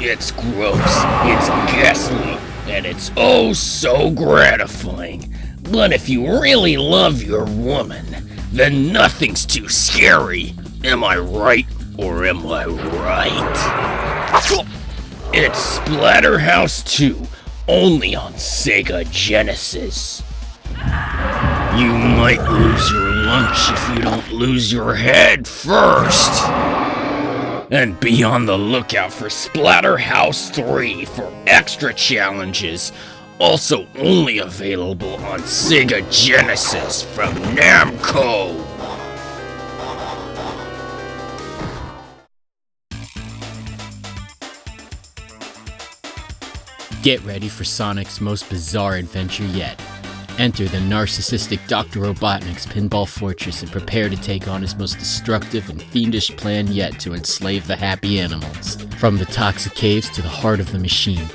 It's gross, it's ghastly, and it's oh so gratifying. But if you really love your woman, then nothing's too scary. Am I right or am I right? It's Splatterhouse 2, only on Sega Genesis. You might lose your lunch if you don't lose your head first. And be on the lookout for Splatterhouse 3 for extra challenges, also only available on Sega Genesis from Namco. Get ready for Sonic's most bizarre adventure yet. Enter the narcissistic Dr. Robotnik's Pinball Fortress and prepare to take on his most destructive and fiendish plan yet to enslave the happy animals. From the toxic caves to the heart of the machine,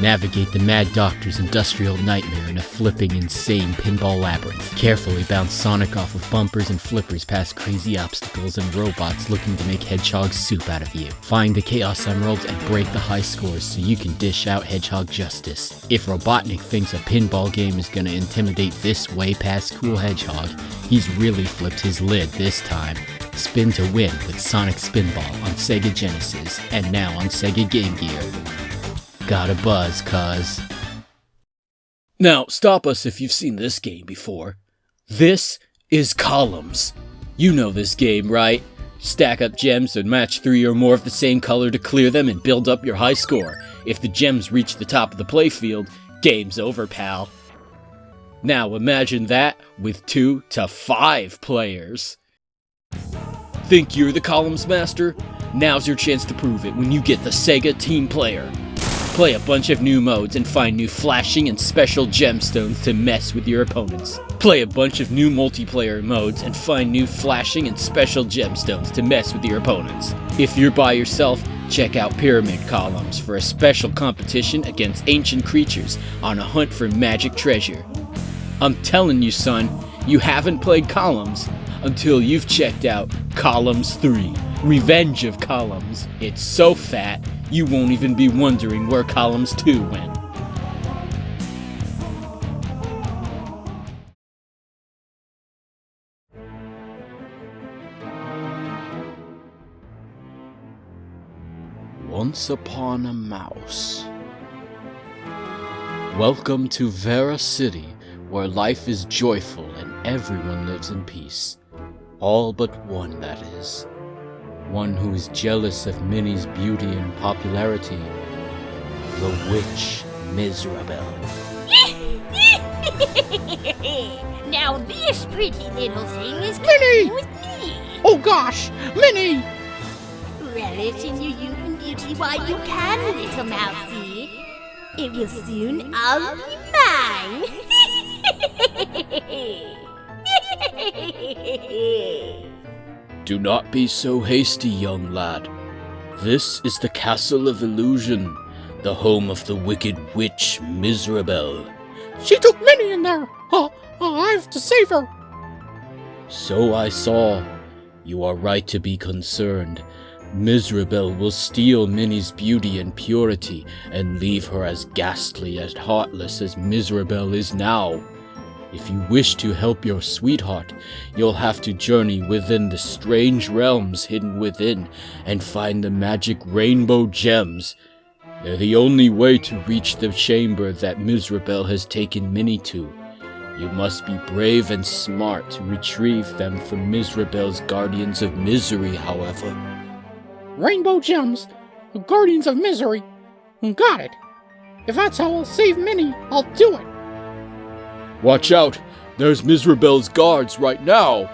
navigate the Mad Doctor's industrial nightmare in a flipping, insane pinball labyrinth. Carefully bounce Sonic off of bumpers and flippers past crazy obstacles and robots looking to make hedgehog soup out of you. Find the Chaos Emeralds and break the high scores so you can dish out hedgehog justice. If Robotnik thinks a pinball game is gonna intimidate this way past cool hedgehog, he's really flipped his lid this time. Spin to win with Sonic Spinball on Sega Genesis and now on Sega Game Gear. Got a buzz, cuz. Now, stop us if you've seen this game before. This is Columns. You know this game, right? Stack up gems and match 3 or more of the same color to clear them and build up your high score. If the gems reach the top of the playfield, game's over, pal. Now imagine that with 2 to 5 players. Think you're the Columns master? Now's your chance to prove it when you get the Sega Team Player. Play a bunch of new modes and find new flashing and special gemstones to mess with your opponents. Play a bunch of new multiplayer modes and find new flashing and special gemstones to mess with your opponents. If you're by yourself, check out Pyramid Columns for a special competition against ancient creatures on a hunt for magic treasure. I'm telling you, son, you haven't played Columns until you've checked out Columns 3, Revenge of Columns. It's so fat, you won't even be wondering where Columns 2 went. Once upon a mouse. Welcome to Vera City, where life is joyful and everyone lives in peace. All but one, that is. One who is jealous of Minnie's beauty and popularity. The witch, Miserable. Now this pretty little thing is Minnie! coming with me. Oh gosh, Minnie! Relish in your youth and beauty while you can, little mousey. It will soon all be mine. Do not be so hasty, young lad. This is the Castle of Illusion, the home of the wicked witch Miserable. She took Minnie in there! I have to save her! So I saw. You are right to be concerned. Miserable will steal Minnie's beauty and purity and leave her as ghastly and heartless as Miserable is now. If you wish to help your sweetheart, you'll have to journey within the strange realms hidden within and find the magic rainbow gems. They're the only way to reach the chamber that Miserable has taken Minnie to. You must be brave and smart to retrieve them from Miserable's Guardians of Misery, however. Rainbow gems, the Guardians of Misery. Got it. If that's how I'll save Minnie, I'll do it. Watch out! There's Miserable's guards right now!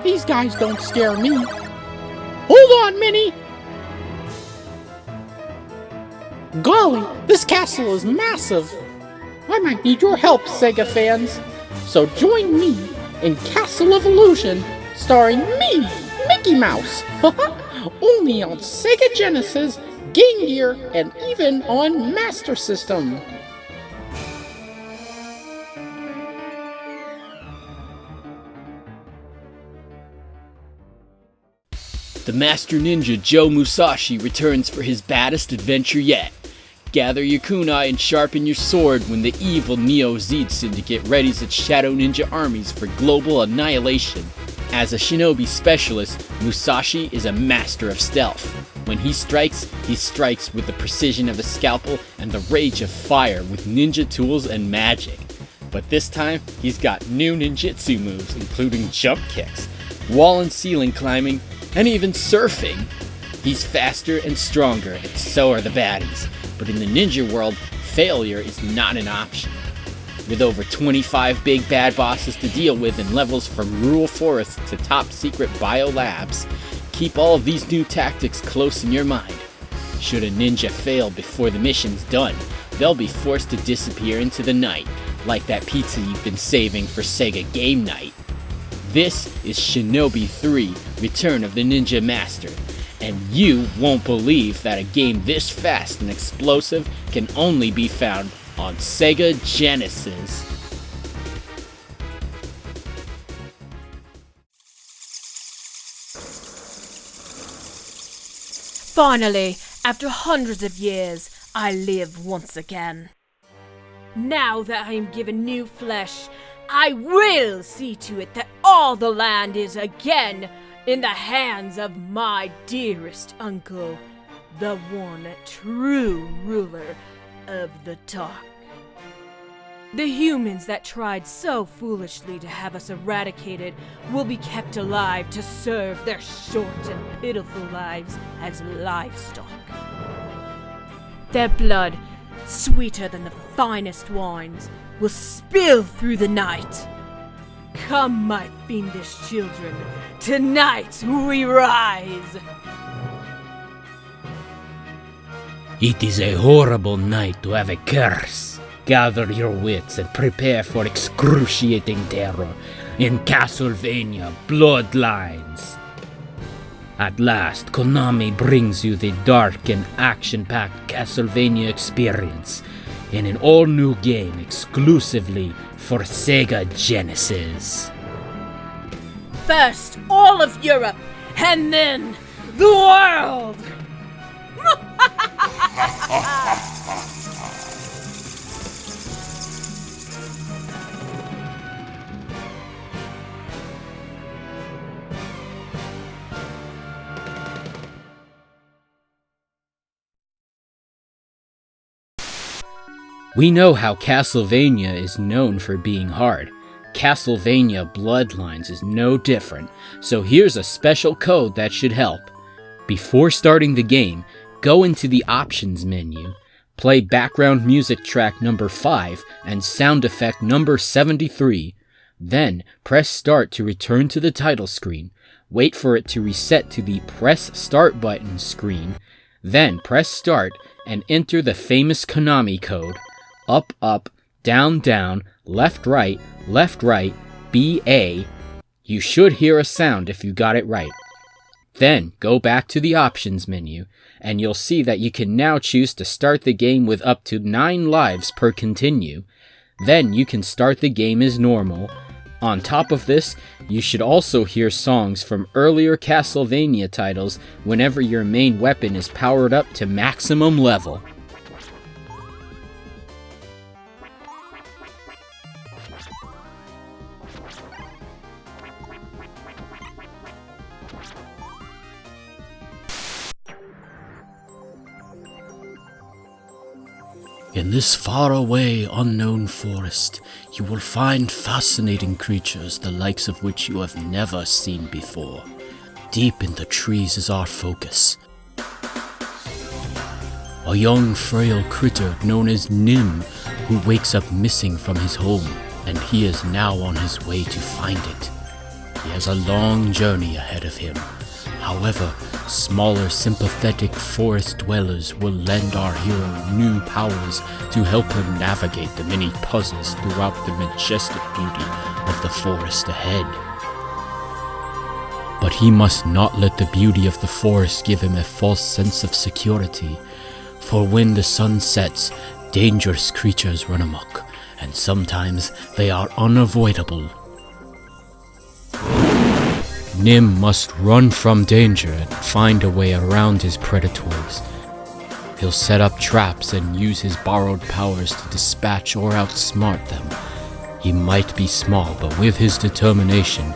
These guys don't scare me. Hold on, Minnie! Golly, this castle is massive. I might need your help, Sega fans. So join me in Castle of Illusion, starring me, Mickey Mouse. Only on Sega Genesis, Game Gear, and even on Master System. The Master Ninja Joe Musashi returns for his baddest adventure yet. Gather your kunai and sharpen your sword when the evil Neo-Zed Syndicate readies its Shadow Ninja armies for global annihilation. As a shinobi specialist, Musashi is a master of stealth. When he strikes with the precision of a scalpel and the rage of fire with ninja tools and magic. But this time, he's got new ninjutsu moves, including jump kicks, wall and ceiling climbing, and even surfing. He's faster and stronger, and so are the baddies. But in the ninja world, failure is not an option. With over 25 big bad bosses to deal with in levels from rural forests to top secret biolabs, keep all of these new tactics close in your mind. Should a ninja fail before the mission's done, they'll be forced to disappear into the night, like that pizza you've been saving for Sega Game Night. This is Shinobi 3: Return of the Ninja Master, and you won't believe that a game this fast and explosive can only be found on Sega Genesis. Finally, after hundreds of years, I live once again. Now that I am given new flesh, I will see to it that all the land is again in the hands of my dearest uncle, the one true ruler of the dark. The humans that tried so foolishly to have us eradicated will be kept alive to serve their short and pitiful lives as livestock. Their blood, sweeter than the finest wines, will spill through the night. Come, my fiendish children, tonight we rise! It is a horrible night to have a curse. Gather your wits and prepare for excruciating terror in Castlevania Bloodlines. At last, Konami brings you the dark and action-packed Castlevania experience in an all-new game exclusively for Sega Genesis. First, all of Europe, and then the world! We know how Castlevania is known for being hard. Castlevania Bloodlines is no different, so here's a special code that should help. Before starting the game, go into the options menu, play background music track number 5 and sound effect number 73, then press start to return to the title screen, wait for it to reset to the press start button screen, then press start and enter the famous Konami code. Up, up, down, down, left, right, BA. You should hear a sound if you got it right. Then go back to the options menu, and you'll see that you can now choose to start the game with up to 9 lives per continue. Then you can start the game as normal. On top of this, you should also hear songs from earlier Castlevania titles whenever your main weapon is powered up to maximum level. In this faraway, unknown forest, you will find fascinating creatures the likes of which you have never seen before. Deep in the trees is our focus. A young, frail critter known as Nim, who wakes up missing from his home, and he is now on his way to find it. He has a long journey ahead of him. However, smaller, sympathetic forest dwellers will lend our hero new powers to help him navigate the many puzzles throughout the majestic beauty of the forest ahead. But he must not let the beauty of the forest give him a false sense of security, for when the sun sets, dangerous creatures run amok, and sometimes they are unavoidable. Nim must run from danger and find a way around his predators. He'll set up traps and use his borrowed powers to dispatch or outsmart them. He might be small, but with his determination,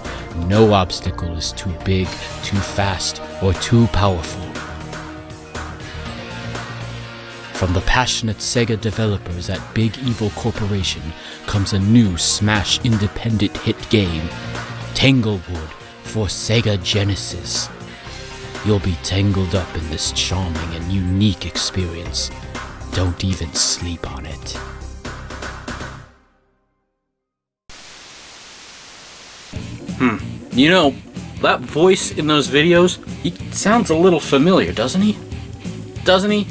no obstacle is too big, too fast, or too powerful. From the passionate Sega developers at Big Evil Corporation comes a new Smash independent hit game, Tanglewood, for Sega Genesis. You'll be tangled up in this charming and unique experience. Don't even sleep on it. You know, that voice in those videos, he sounds a little familiar, doesn't he? Doesn't he?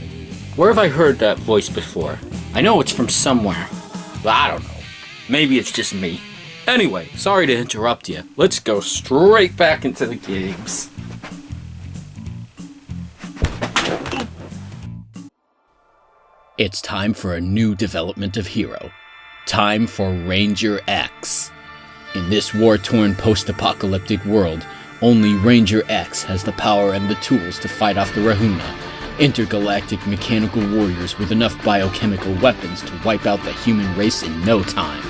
Where have I heard that voice before? I know it's from somewhere, but I don't know. Maybe it's just me. Anyway, sorry to interrupt you. Let's go straight back into the games. It's time for a new development of hero. Time for Ranger X. In this war-torn post-apocalyptic world, only Ranger X has the power and the tools to fight off the Rahuna, intergalactic mechanical warriors with enough biochemical weapons to wipe out the human race in no time.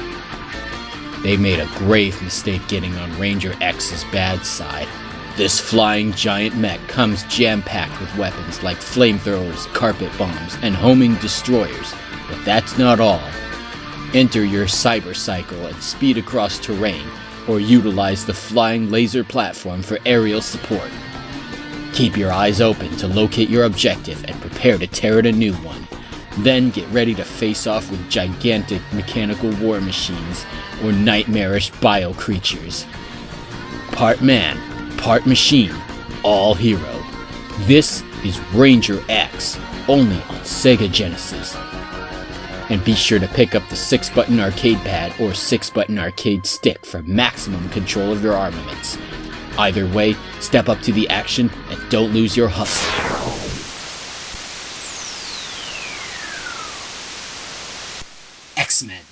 They made a grave mistake getting on Ranger X's bad side. This flying giant mech comes jam-packed with weapons like flamethrowers, carpet bombs, and homing destroyers, but that's not all. Enter your cyber cycle and speed across terrain, or utilize the flying laser platform for aerial support. Keep your eyes open to locate your objective and prepare to tear it a new one. Then get ready to face off with gigantic mechanical war machines or nightmarish bio creatures. Part man, part machine, all hero. This is Ranger X, only on Sega Genesis. And be sure to pick up the 6-button arcade pad or 6-button arcade stick for maximum control of your armaments. Either way, step up to the action and don't lose your hustle. X-Men.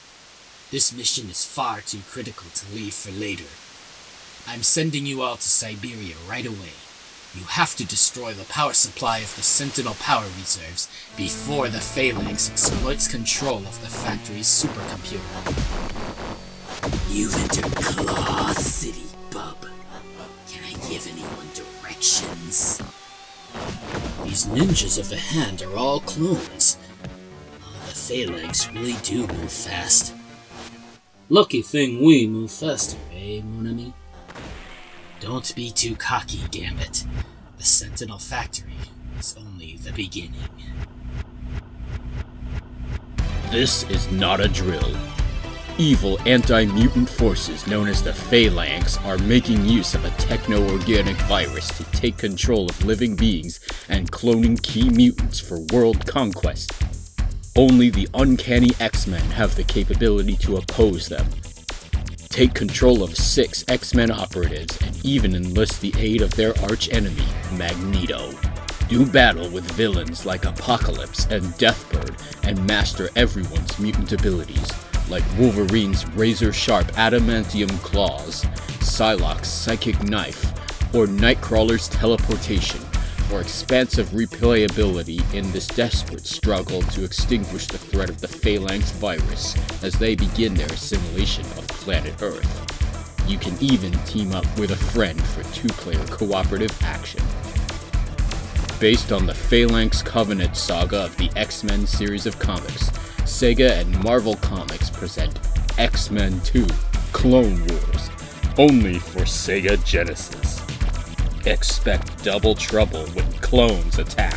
This mission is far too critical to leave for later. I'm sending you all to Siberia right away. You have to destroy the power supply of the Sentinel power reserves before the Phalanx exploits control of the factory's supercomputer. You've entered Claw City, bub. Can I give anyone directions? These ninjas of the hand are all clones. The Phalanx really do move fast. Lucky thing we move faster, eh, mon ami? Don't be too cocky, Gambit. The Sentinel factory is only the beginning. This is not a drill. Evil anti-mutant forces known as the Phalanx are making use of a techno-organic virus to take control of living beings and cloning key mutants for world conquest. Only the uncanny X-Men have the capability to oppose them. Take control of 6 X-Men operatives and even enlist the aid of their arch-enemy, Magneto. Do battle with villains like Apocalypse and Deathbird and master everyone's mutant abilities, like Wolverine's razor-sharp adamantium claws, Psylocke's psychic knife, or Nightcrawler's teleportation, for expansive replayability in this desperate struggle to extinguish the threat of the Phalanx virus as they begin their assimilation of planet Earth. You can even team up with a friend for 2-player cooperative action. Based on the Phalanx Covenant saga of the X-Men series of comics, Sega and Marvel Comics present X-Men 2: Clone Wars, only for Sega Genesis. Expect double trouble when clones attack.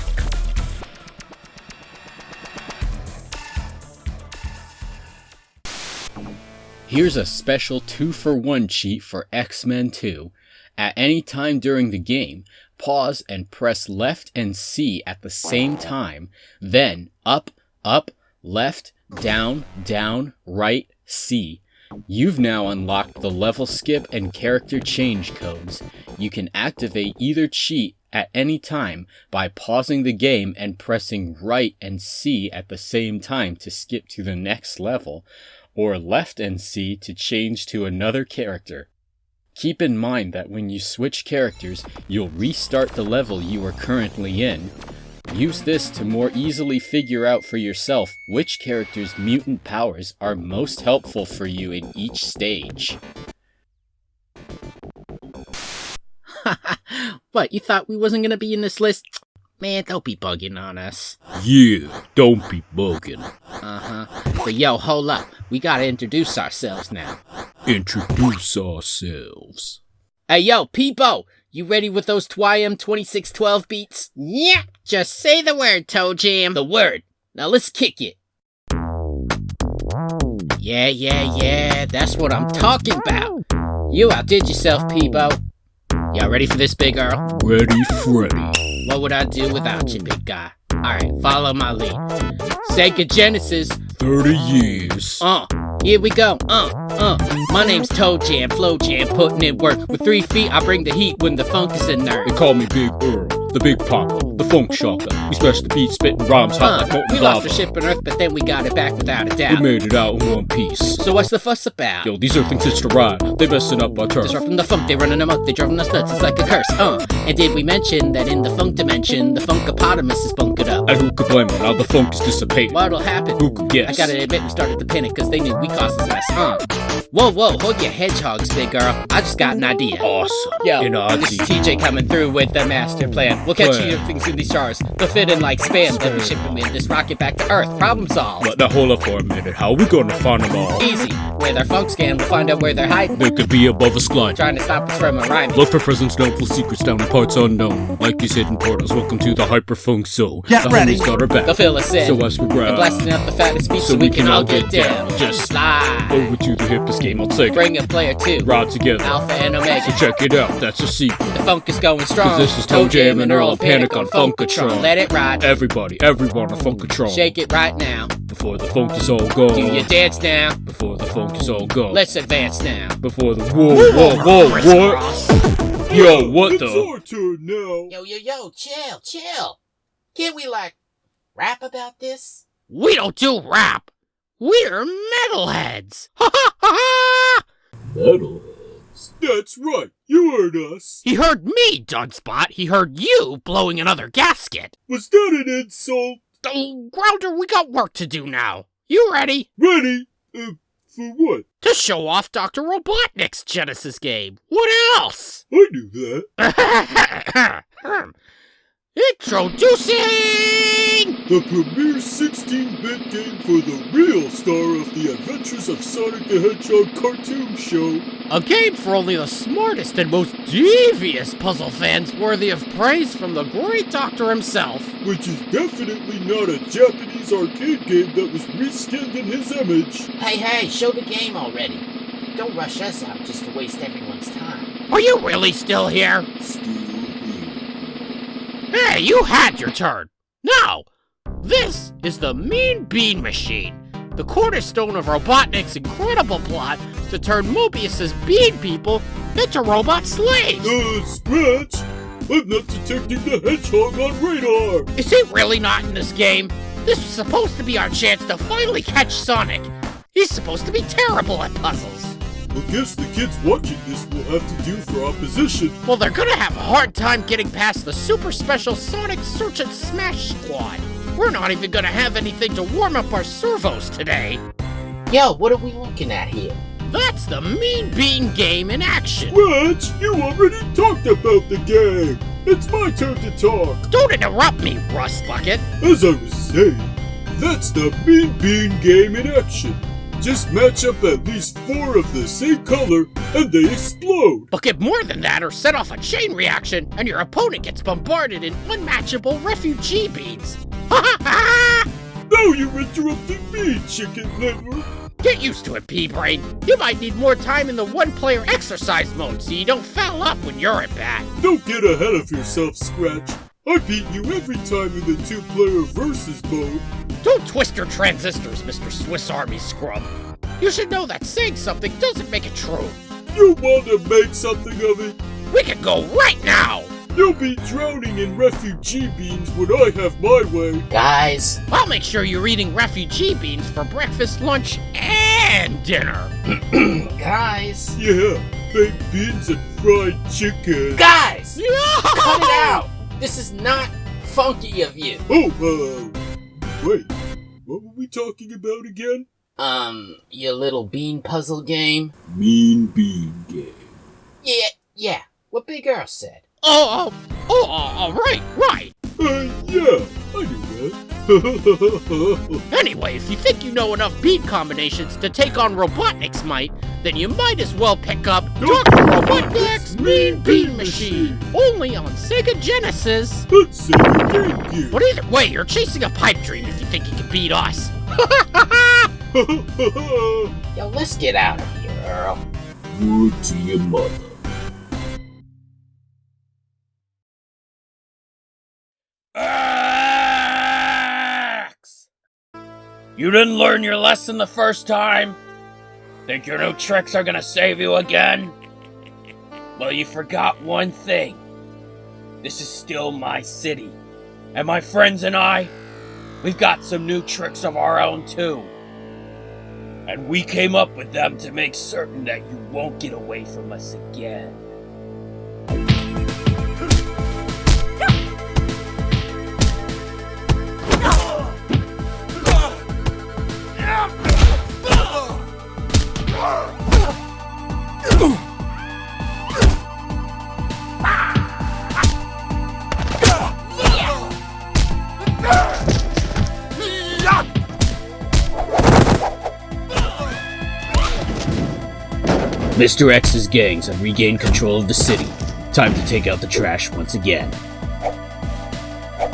Here's a special 2-for-1 cheat for X-Men 2. At any time during the game, pause and press left and C at the same time, then up, up, left, down, down, right, C. You've now unlocked the level skip and character change codes. You can activate either cheat at any time by pausing the game and pressing right and C at the same time to skip to the next level, or left and C to change to another character. Keep in mind that when you switch characters, you'll restart the level you are currently in. Use this to more easily figure out for yourself which character's mutant powers are most helpful for you in each stage. What, you thought we wasn't gonna be in this list? Man, don't be bugging on us. Yeah, don't be bugging. Uh-huh. But yo, hold up. We gotta introduce ourselves now. Introduce ourselves. Hey yo, Peepo! You ready with those TWIM 2612 beats? Yeah! Just say the word, Toe Jam. The word. Now let's kick it. Yeah. That's what I'm talking about. You outdid yourself, Peepo. Y'all ready for this, big girl? Ready, Freddy. What would I do without you, big guy? Alright, follow my lead. Sega Genesis. 30 years. Here we go. My name's Toe Jam, Flow Jam, putting in work. With 3 feet, I bring the heat when the funk is in there. They call me Big Earl, the Big Papa, the Funk Shocker. We smash the beat, spitting rhymes hot like molten we lava. lost the ship on Earth, but then we got it back without a doubt. We made it out in one piece. So what's the fuss about? Yo, these Earthlings hitched a ride. They messing up our turf. Disrupting the funk, they running amok, they driving us nuts, it's like a curse. And did we mention that in the funk dimension, the funkopotamus is bunkered up? And who could blame it? Now the funk is dissipated. What'll happen? Who could guess? I gotta admit, we started to panic, cause they knew we caused this mess. Whoa, hold your hedgehogs, big girl. I just got an idea. Awesome. Yo, this is TJ coming through with the master plan. We'll catch you things in these stars. They'll fit in like spam. Then we ship them in this rocket back to Earth. Problem solved. But now hold up for a minute. How are we gonna find them all? Easy. With our funk scan, we'll find out where they're hiding. They could be above a slide. Trying to stop us from rhyming. Look for presents known for secrets down in parts unknown. Like these hidden portals. Welcome to the Hyperfunk Zone. Get the ready. homies got our back. They'll fill us in. So as we grab. They're blasting out the fattest beats so we can all get down. Just slide. Over to the hippest game I'll take. Bring a player 2. Ride together. Alpha and Omega. So check it out. That's a secret. The funk is going strong. 'Cause this is Toe Jam and Earl of Panic on Funkatron. Let it ride. Everyone on Funkatron. Shake it right now. Before the funk is all gone. Do your dance now. Before the funk is all gone. Let's advance now. Before the whoa, what? Yo, what the? It's our turn now. Yo, chill. Can't we, rap about this? We don't do rap. We're metalheads. Ha ha ha! Metalheads. That's right. You heard us. He heard me, Dunspot. He heard you blowing another gasket. Was that an insult? Oh, Grounder, we got work to do now. You ready? Ready? For what? To show off Dr. Robotnik's Genesis game. What else? I knew that. Introducing the premier 16-bit game for the real star of the Adventures of Sonic the Hedgehog cartoon show. A game for only the smartest and most devious puzzle fans, worthy of praise from the great doctor himself. Which is definitely not a Japanese arcade game that was reskinned in his image. Hey, show the game already. Don't rush us out just to waste everyone's time. Are you really still here? Hey, you had your turn. Now, this is the Mean Bean Machine, the cornerstone of Robotnik's incredible plot to turn Mobius's bean people into robot slaves. Scratch! I'm not detecting the hedgehog on radar. Is he really not in this game? This was supposed to be our chance to finally catch Sonic. He's supposed to be terrible at puzzles. I guess the kids watching this will have to do for opposition. Well, they're gonna have a hard time getting past the super special Sonic Search and Smash squad. We're not even gonna have anything to warm up our servos today. Yo, what are we looking at here? That's the Mean Bean game in action. Scratch, you already talked about the game. It's my turn to talk. Don't interrupt me, Rust Bucket. As I was saying, that's the Mean Bean game in action. Just match up at least 4 of the same color, and they explode. But get more than that or set off a chain reaction, and your opponent gets bombarded in unmatchable refugee beans. Ha ha ha! Now you're interrupting me, chicken liver. Get used to it, Pea-Brain. You might need more time in the one-player exercise mode so you don't foul up when you're at bat. Don't get ahead of yourself, Scratch. I beat you every time in the 2-player versus mode. Don't twist your transistors, Mr. Swiss Army Scrub. You should know that saying something doesn't make it true. You want to make something of it? We can go right now! You'll be drowning in refugee beans when I have my way. Guys, I'll make sure you're eating refugee beans for breakfast, lunch, and dinner. Guys. Yeah, baked beans and fried chicken. Guys! No! Cut it out! This is not funky of you. Wait, what were we talking about again? Your little bean puzzle game? Mean Bean Game. Yeah, what Big Earl said. Right. Yeah, I knew that. Anyway, if you think you know enough beat combinations to take on Robotnik's might, then you might as well pick up Dr. Robotnik's Mean Bean Machine, only on Sega Genesis. Sega Game Gear. But either way, you're chasing a pipe dream if you think you can beat us. Yo, let's get out of here, Earl. Wood to your mother. You didn't learn your lesson the first time? Think your new tricks are gonna save you again? Well, you forgot one thing. This is still my city. And my friends and I, we've got some new tricks of our own too. And we came up with them to make certain that you won't get away from us again. Mr. X's gangs have regained control of the city. Time to take out the trash once again.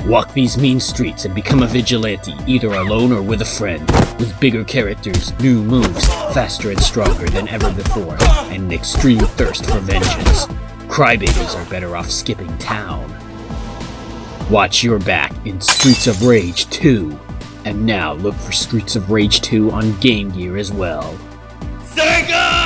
Walk these mean streets and become a vigilante, either alone or with a friend, with bigger characters, new moves, faster and stronger than ever before, and an extreme thirst for vengeance. Crybabies are better off skipping town. Watch your back in Streets of Rage 2. And now look for Streets of Rage 2 on Game Gear as well. Sega!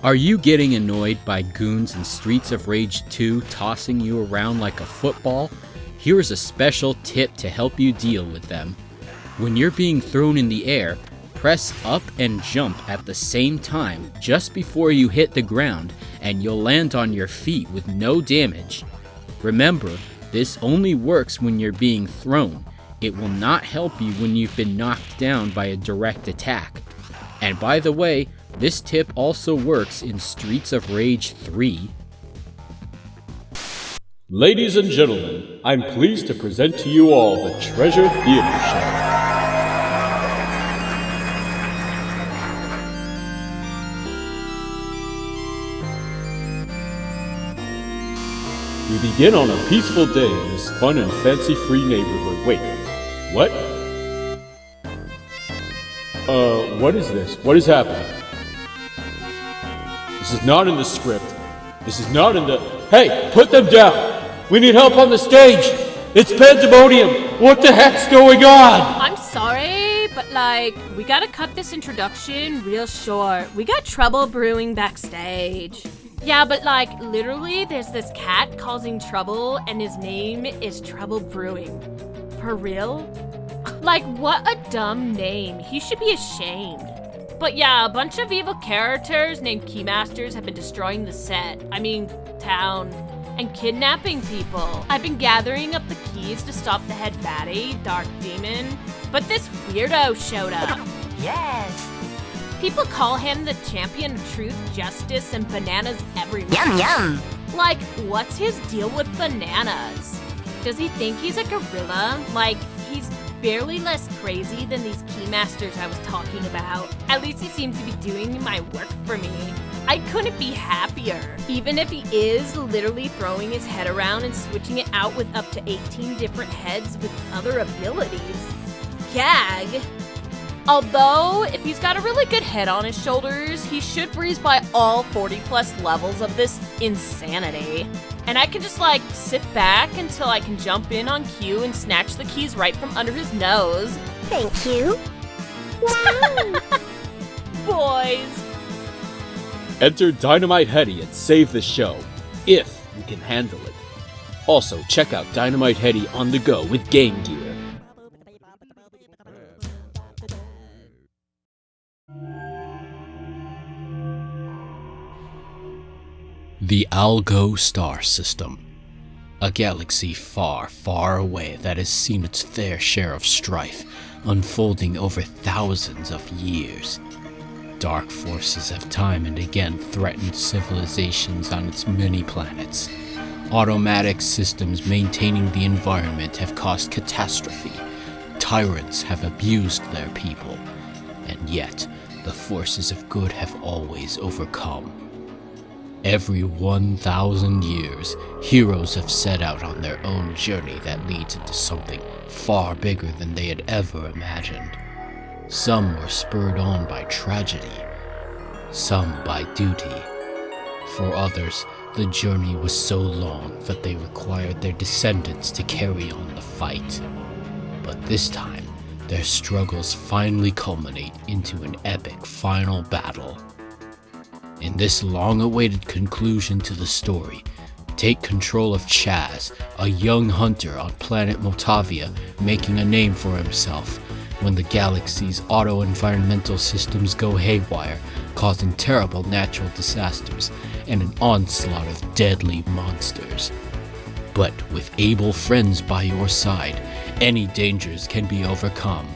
Are you getting annoyed by goons in Streets of Rage 2 tossing you around like a football? Here's a special tip to help you deal with them. When you're being thrown in the air, press up and jump at the same time just before you hit the ground, and you'll land on your feet with no damage. Remember, this only works when you're being thrown. It will not help you when you've been knocked down by a direct attack. And by the way, this tip also works in Streets of Rage 3. Ladies and gentlemen, I'm pleased to present to you all the Treasure Theater Show. We begin on a peaceful day in this fun and fancy-free neighborhood. Wait, what? What is this? What is happening? This is not in the script. This is not in the... Hey, put them down! We need help on the stage! It's pandemonium! What the heck's going on? I'm sorry, but we gotta cut this introduction real short. We got trouble brewing backstage. Yeah, but literally, there's this cat causing trouble, and his name is Trouble Brewing. For real? What a dumb name. He should be ashamed. But yeah, a bunch of evil characters named Keymasters have been destroying the set. Town. And kidnapping people. I've been gathering up the keys to stop the head baddie, Dark Demon. But this weirdo showed up. Yes. People call him the champion of truth, justice, and bananas everywhere. Yum yum. What's his deal with bananas? Does he think he's a gorilla? He's barely less crazy than these Keymasters I was talking about. At least he seems to be doing my work for me. I couldn't be happier. Even if he is literally throwing his head around and switching it out with up to 18 different heads with other abilities. Gag. Although, if he's got a really good head on his shoulders, he should breeze by all 40+ levels of this insanity. And I can just sit back until I can jump in on cue and snatch the keys right from under his nose. Thank you. Wow. Boys. Enter Dynamite Hetty and save the show, if you can handle it. Also, check out Dynamite Hetty on the go with Game Gear. The Algo Star System. A galaxy far, far away that has seen its fair share of strife, unfolding over thousands of years. Dark forces have time and again threatened civilizations on its many planets. Automatic systems maintaining the environment have caused catastrophe. Tyrants have abused their people, and yet the forces of good have always overcome. Every 1,000 years, heroes have set out on their own journey that leads into something far bigger than they had ever imagined. Some were spurred on by tragedy, some by duty. For others, the journey was so long that they required their descendants to carry on the fight. But this time, their struggles finally culminate into an epic final battle. In this long-awaited conclusion to the story, take control of Chaz, a young hunter on planet Motavia making a name for himself when the galaxy's auto-environmental systems go haywire, causing terrible natural disasters and an onslaught of deadly monsters. But with able friends by your side, any dangers can be overcome.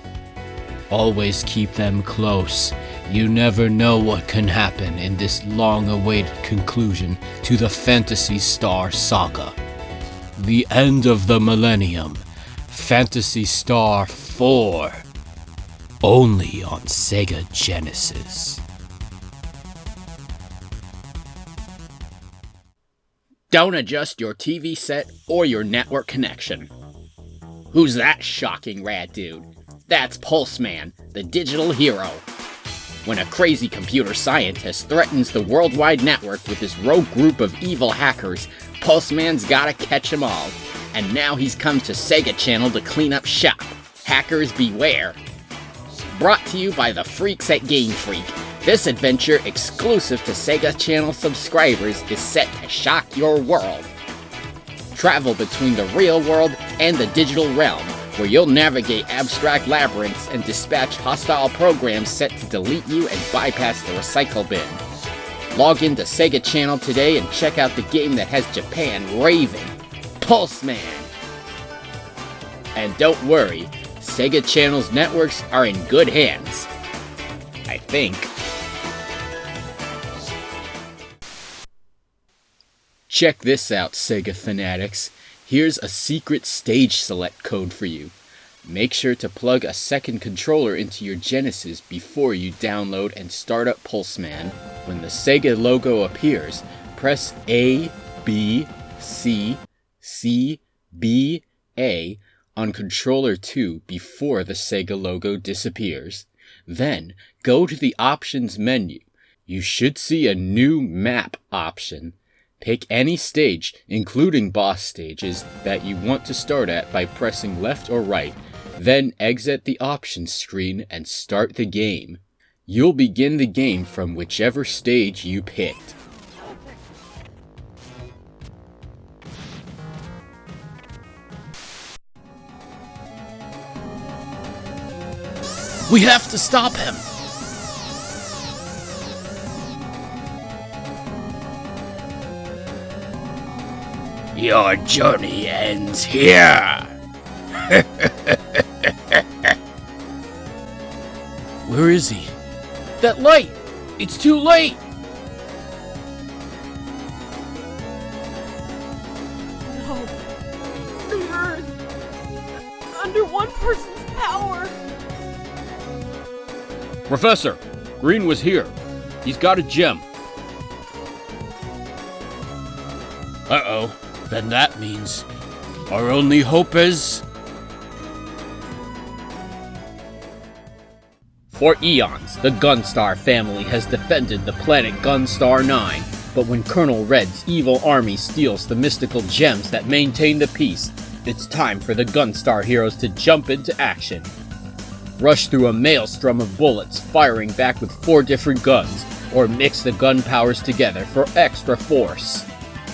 Always keep them close. You never know what can happen in this long-awaited conclusion to the Phantasy Star Saga. The End of the Millennium, Phantasy Star 4, only on Sega Genesis. Don't adjust your TV set or your network connection. Who's that shocking rad dude? That's Pulseman, the digital hero. When a crazy computer scientist threatens the worldwide network with his rogue group of evil hackers, Pulseman's gotta catch 'em all. And now he's come to Sega Channel to clean up shop. Hackers beware. Brought to you by the freaks at Game Freak, this adventure exclusive to Sega Channel subscribers is set to shock your world. Travel between the real world and the digital realm, where you'll navigate abstract labyrinths and dispatch hostile programs set to delete you and bypass the recycle bin. Log into Sega Channel today and check out the game that has Japan raving, Pulseman. And don't worry, Sega Channel's networks are in good hands. I think. Check this out, Sega fanatics. Here's a secret stage select code for you. Make sure to plug a second controller into your Genesis before you download and start up Pulseman. When the Sega logo appears, press A, B, C, C, B, A on controller 2 before the Sega logo disappears. Then, go to the options menu. You should see a new map option. Pick any stage, including boss stages, that you want to start at by pressing left or right, then exit the options screen and start the game. You'll begin the game from whichever stage you picked. We have to stop him! Your journey ends here! Where is he? That light! It's too late! No. The Earth. Under one person's power. Professor, Green was here. He's got a gem. Uh-oh. Then that means our only hope is... For eons, the Gunstar family has defended the planet Gunstar 9, but when Colonel Red's evil army steals the mystical gems that maintain the peace, it's time for the Gunstar heroes to jump into action. Rush through a maelstrom of bullets, firing back with 4 different guns, or mix the gun powers together for extra force.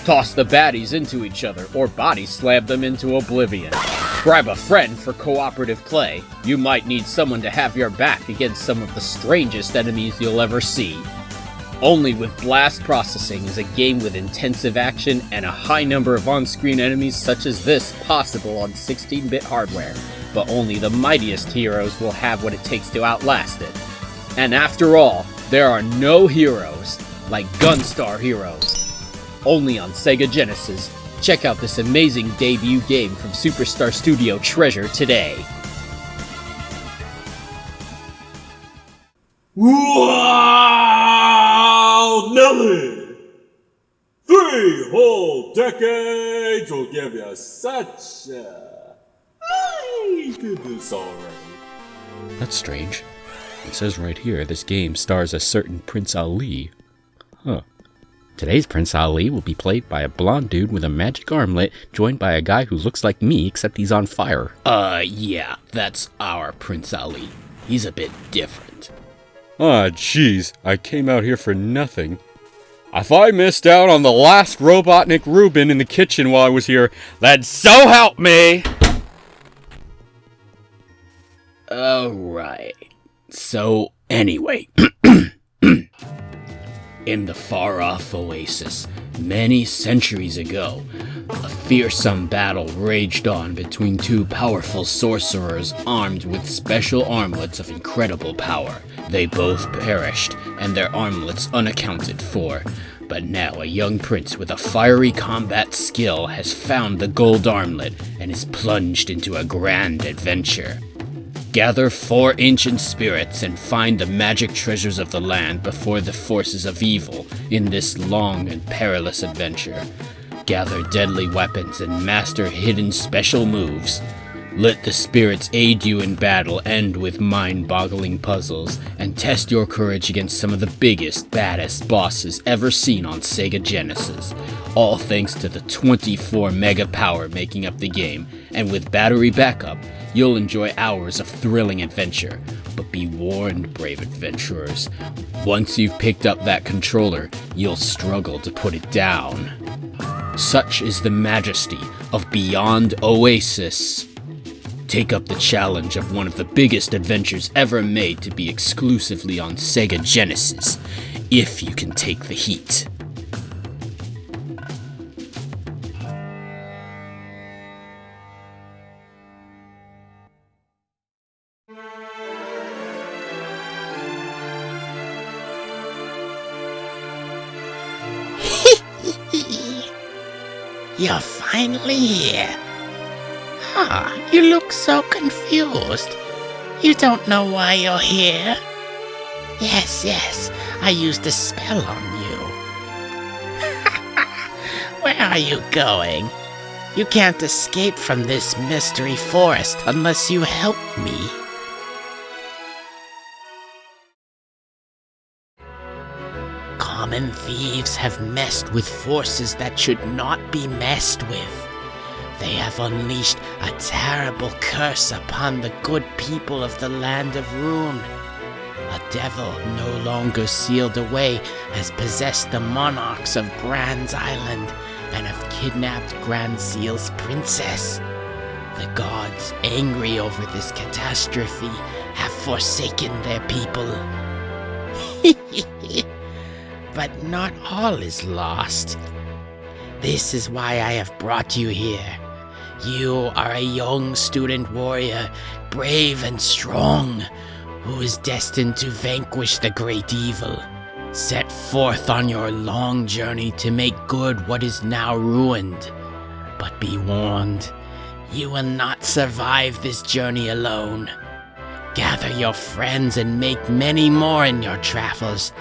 Toss the baddies into each other, or body slam them into oblivion. Grab a friend for cooperative play. You might need someone to have your back against some of the strangest enemies you'll ever see. Only with Blast Processing is a game with intensive action and a high number of on-screen enemies such as this possible on 16-bit hardware, but only the mightiest heroes will have what it takes to outlast it. And after all, there are no heroes like Gunstar Heroes. Only on Sega Genesis. Check out this amazing debut game from Superstar Studio Treasure today. Wow, Nelly! 3 whole decades will give you such a... I did this already. That's strange. It says right here, this game stars a certain Prince Ali. Huh. Today's Prince Ali will be played by a blonde dude with a magic armlet, joined by a guy who looks like me, except he's on fire. Yeah, that's our Prince Ali. He's a bit different. Ah, jeez, I came out here for nothing. If I missed out on the last Robotnik Reuben in the kitchen while I was here, then so help me! Alright. So, anyway. In the far-off oasis, many centuries ago, a fearsome battle raged on between two powerful sorcerers armed with special armlets of incredible power. They both perished, and their armlets unaccounted for. But now a young prince with a fiery combat skill has found the gold armlet and is plunged into a grand adventure. Gather 4 ancient spirits and find the magic treasures of the land before the forces of evil in this long and perilous adventure. Gather deadly weapons and master hidden special moves. Let the spirits aid you in battle and with mind-boggling puzzles, and test your courage against some of the biggest, baddest bosses ever seen on Sega Genesis. All thanks to the 24 mega power making up the game, and with battery backup, you'll enjoy hours of thrilling adventure. But be warned, brave adventurers, once you've picked up that controller, you'll struggle to put it down. Such is the majesty of Beyond Oasis. Take up the challenge of one of the biggest adventures ever made to be exclusively on Sega Genesis, if you can take the heat. You're finally here. Ah, you look so confused. You don't know why you're here? Yes, I used a spell on you. Where are you going? You can't escape from this mystery forest unless you help me. Common thieves have messed with forces that should not be messed with. They have unleashed a terrible curse upon the good people of the land of Rune. A devil no longer sealed away has possessed the monarchs of Grand's Island and have kidnapped Grand Seal's princess. The gods, angry over this catastrophe, have forsaken their people. But not all is lost. This is why I have brought you here. You are a young student warrior, brave and strong, who is destined to vanquish the great evil. Set forth on your long journey to make good what is now ruined. But be warned, you will not survive this journey alone. Gather your friends and make many more in your travels.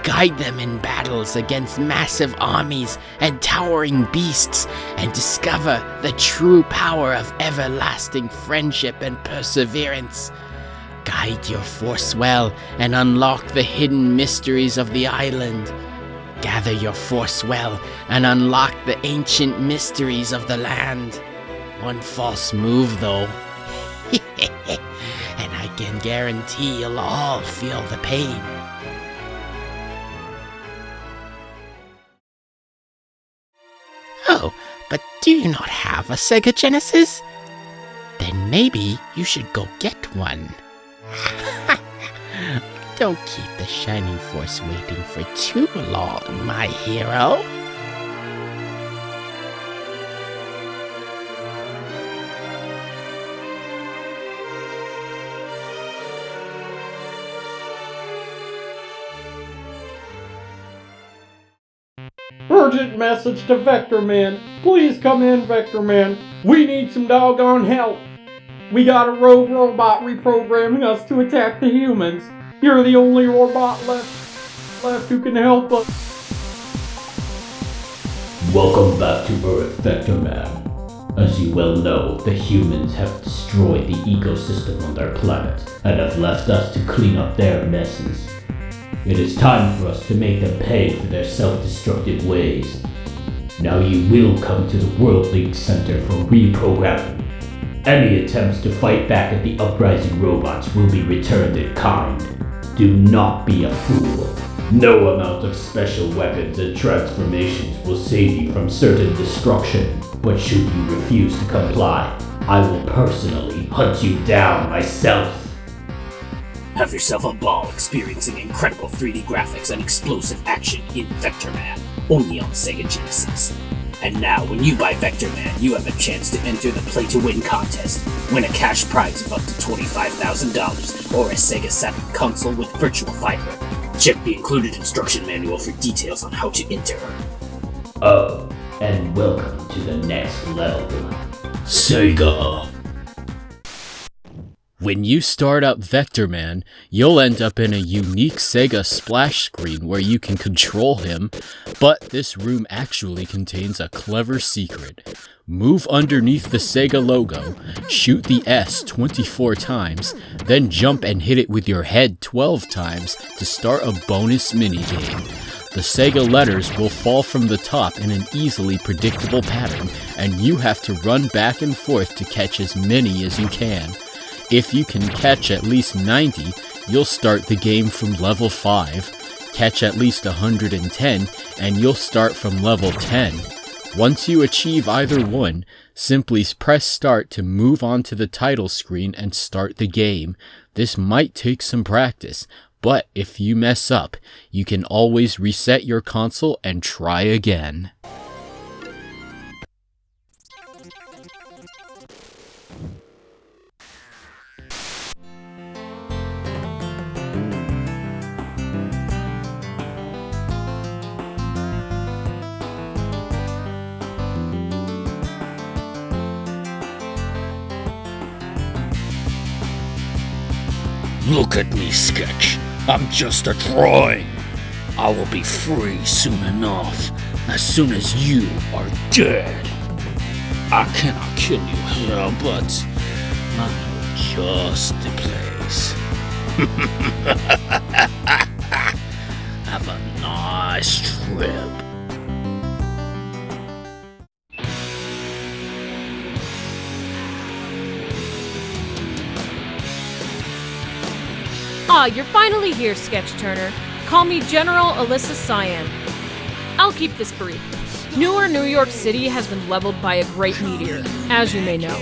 Guide them in battles against massive armies and towering beasts, and discover the true power of everlasting friendship and perseverance. Guide your force well and unlock the hidden mysteries of the island. Gather your force well and unlock the ancient mysteries of the land. One false move, though, and I can guarantee you'll all feel the pain. Oh, but do you not have a Sega Genesis? Then maybe you should go get one. Don't keep the Shining Force waiting for too long, my hero. Urgent message to Vector Man. Please come in, Vector Man. We need some doggone help. We got a rogue robot reprogramming us to attack the humans. You're the only robot left who can help us. Welcome back to Earth, Vector Man. As you well know, the humans have destroyed the ecosystem on their planet and have left us to clean up their messes. It is time for us to make them pay for their self-destructive ways. Now you will come to the World Link Center for reprogramming. Any attempts to fight back at the uprising robots will be returned in kind. Do not be a fool. No amount of special weapons and transformations will save you from certain destruction, but should you refuse to comply, I will personally hunt you down myself. Have yourself a ball experiencing incredible 3D graphics and explosive action in Vector Man, only on Sega Genesis. And now, when you buy Vector Man, you have a chance to enter the Play to Win contest, win a cash prize of up to $25,000, or a Sega Saturn console with Virtual Fighter. Check the included instruction manual for details on how to enter. Oh, and welcome to the next level. Sega. When you start up Vector Man, you'll end up in a unique Sega splash screen where you can control him, but this room actually contains a clever secret. Move underneath the Sega logo, shoot the S 24 times, then jump and hit it with your head 12 times to start a bonus minigame. The Sega letters will fall from the top in an easily predictable pattern, and you have to run back and forth to catch as many as you can. If you can catch at least 90, you'll start the game from level 5, catch at least 110, and you'll start from level 10. Once you achieve either one, simply press start to move on to the title screen and start the game. This might take some practice, but if you mess up, you can always reset your console and try again. Look at me, Sketch. I'm just a drawing. I will be free soon enough, as soon as you are dead. I cannot kill you here, but I know just the place. Have a nice trip. Ah, you're finally here, Sketch Turner. Call me General Alyssa Cyan. I'll keep this brief. Newer New York City has been leveled by a great meteor, as you may know.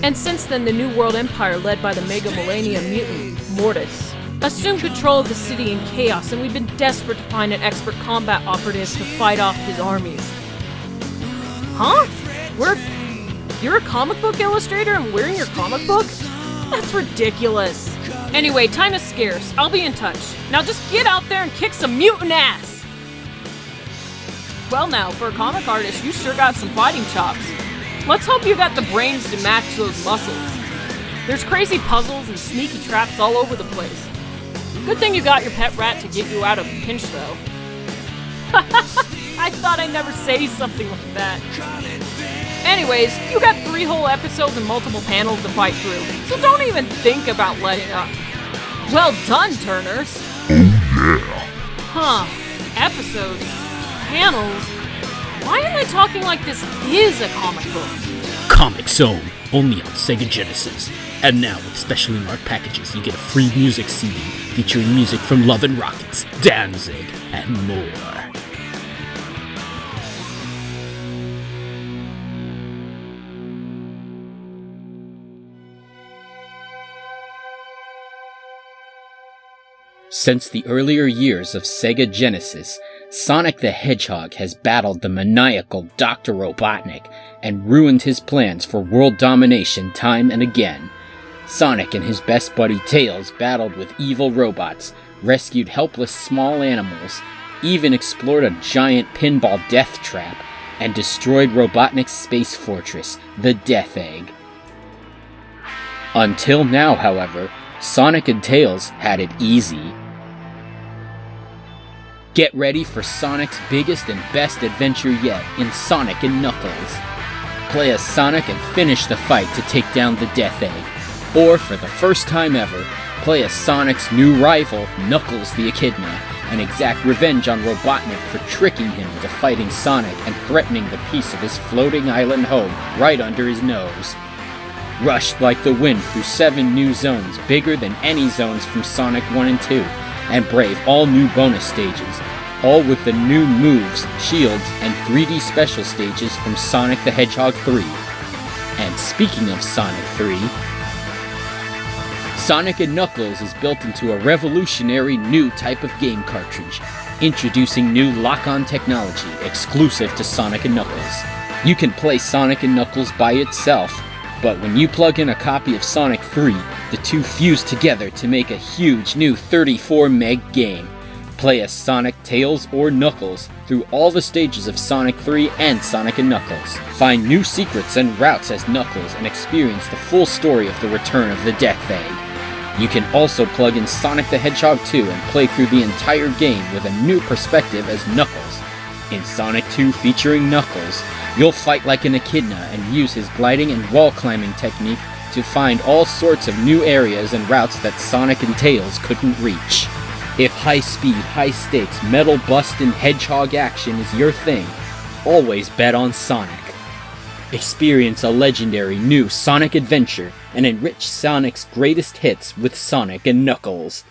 And since then, the New World Empire, led by the Mega Millennium mutant, Mortis, assumed control of the city in chaos, and we've been desperate to find an expert combat operative to fight off his armies. Huh? You're a comic book illustrator and wearing your comic book? That's ridiculous. Anyway, time is scarce. I'll be in touch. Now just get out there and kick some mutant ass! Well now, for a comic artist, you sure got some fighting chops. Let's hope you got the brains to match those muscles. There's crazy puzzles and sneaky traps all over the place. Good thing you got your pet rat to get you out of a pinch, though. I thought I'd never say something like that. Anyways, you got 3 whole episodes and multiple panels to fight through, so don't even think about letting up. Well done, Turner. Oh yeah. Huh. Episodes? Panels? Why am I talking like this is a comic book? Comic Zone, only on Sega Genesis. And now, with specially marked packages, you get a free music CD featuring music from Love and Rockets, Danzig, and more. Since the earlier years of Sega Genesis, Sonic the Hedgehog has battled the maniacal Dr. Robotnik and ruined his plans for world domination time and again. Sonic and his best buddy Tails battled with evil robots, rescued helpless small animals, even explored a giant pinball death trap, and destroyed Robotnik's space fortress, the Death Egg. Until now, however, Sonic and Tails had it easy. Get ready for Sonic's biggest and best adventure yet in Sonic and Knuckles. Play as Sonic and finish the fight to take down the Death Egg. Or, for the first time ever, play as Sonic's new rival, Knuckles the Echidna, and exact revenge on Robotnik for tricking him into fighting Sonic and threatening the piece of his floating island home right under his nose. Rush like the wind through 7 new zones bigger than any zones from Sonic 1 and 2, and brave all new bonus stages, all with the new moves, shields, and 3D special stages from Sonic the Hedgehog 3. And speaking of Sonic 3, Sonic & Knuckles is built into a revolutionary new type of game cartridge, introducing new lock-on technology exclusive to Sonic & Knuckles. You can play Sonic & Knuckles by itself, but when you plug in a copy of Sonic 3, the two fuse together to make a huge new 34 meg game. Play as Sonic, Tails, or Knuckles through all the stages of Sonic 3 and Sonic & Knuckles. Find new secrets and routes as Knuckles and experience the full story of the return of the Death Egg. You can also plug in Sonic the Hedgehog 2 and play through the entire game with a new perspective as Knuckles. In Sonic 2 featuring Knuckles, you'll fight like an echidna and use his gliding and wall climbing technique to find all sorts of new areas and routes that Sonic and Tails couldn't reach. If high-speed, high-stakes, metal-bustin' hedgehog action is your thing, always bet on Sonic. Experience a legendary new Sonic adventure and enrich Sonic's greatest hits with Sonic and Knuckles.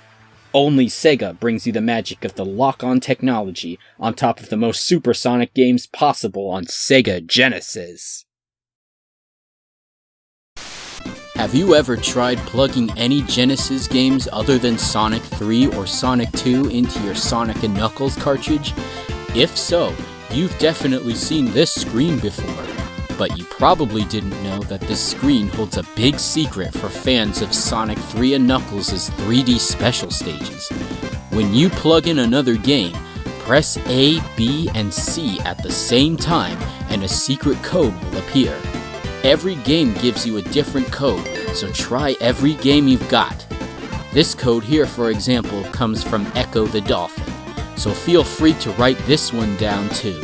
Only Sega brings you the magic of the lock-on technology on top of the most supersonic games possible on Sega Genesis. Have you ever tried plugging any Genesis games other than Sonic 3 or Sonic 2 into your Sonic & Knuckles cartridge? If so, you've definitely seen this screen before. But you probably didn't know that this screen holds a big secret for fans of Sonic 3 and Knuckles' 3D special stages. When you plug in another game, press A, B, and C at the same time and a secret code will appear. Every game gives you a different code, so try every game you've got. This code here, for example, comes from Echo the Dolphin, so feel free to write this one down too.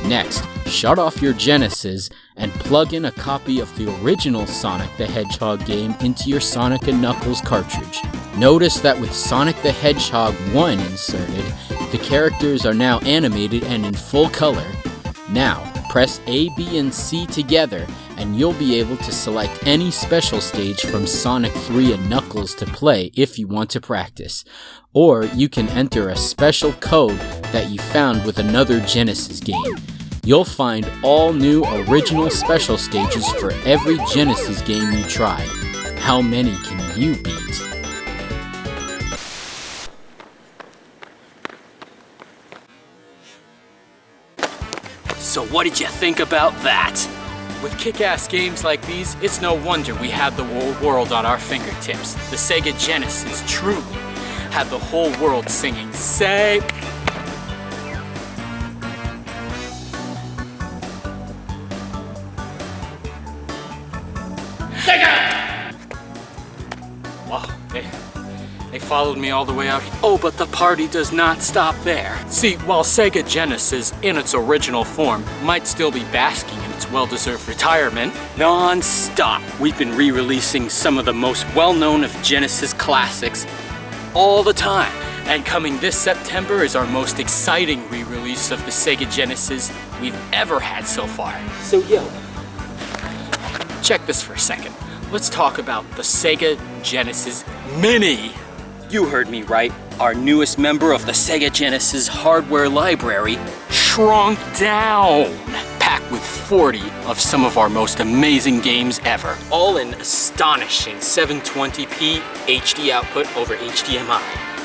Next, shut off your Genesis and plug in a copy of the original Sonic the Hedgehog game into your Sonic & Knuckles cartridge. Notice that with Sonic the Hedgehog 1 inserted, the characters are now animated and in full color. Now, press A, B, and C together and you'll be able to select any special stage from Sonic 3 and Knuckles to play if you want to practice. Or you can enter a special code that you found with another Genesis game. You'll find all new original special stages for every Genesis game you try. How many can you beat? So what did you think about that? With kick-ass games like these, it's no wonder we have the whole world on our fingertips. The Sega Genesis truly had the whole world singing, "Say." Sega! Wow, they followed me all the way out here. Oh, but the party does not stop there. See, while Sega Genesis, in its original form, might still be basking in its well-deserved retirement, non-stop, we've been re-releasing some of the most well-known of Genesis classics all the time. And coming this September is our most exciting re-release of the Sega Genesis we've ever had so far. So yo, check this for a second. Let's talk about the Sega Genesis Mini. You heard me right. Our newest member of the Sega Genesis hardware library, shrunk down, packed with 40 of some of our most amazing games ever, all in astonishing 720p HD output over HDMI.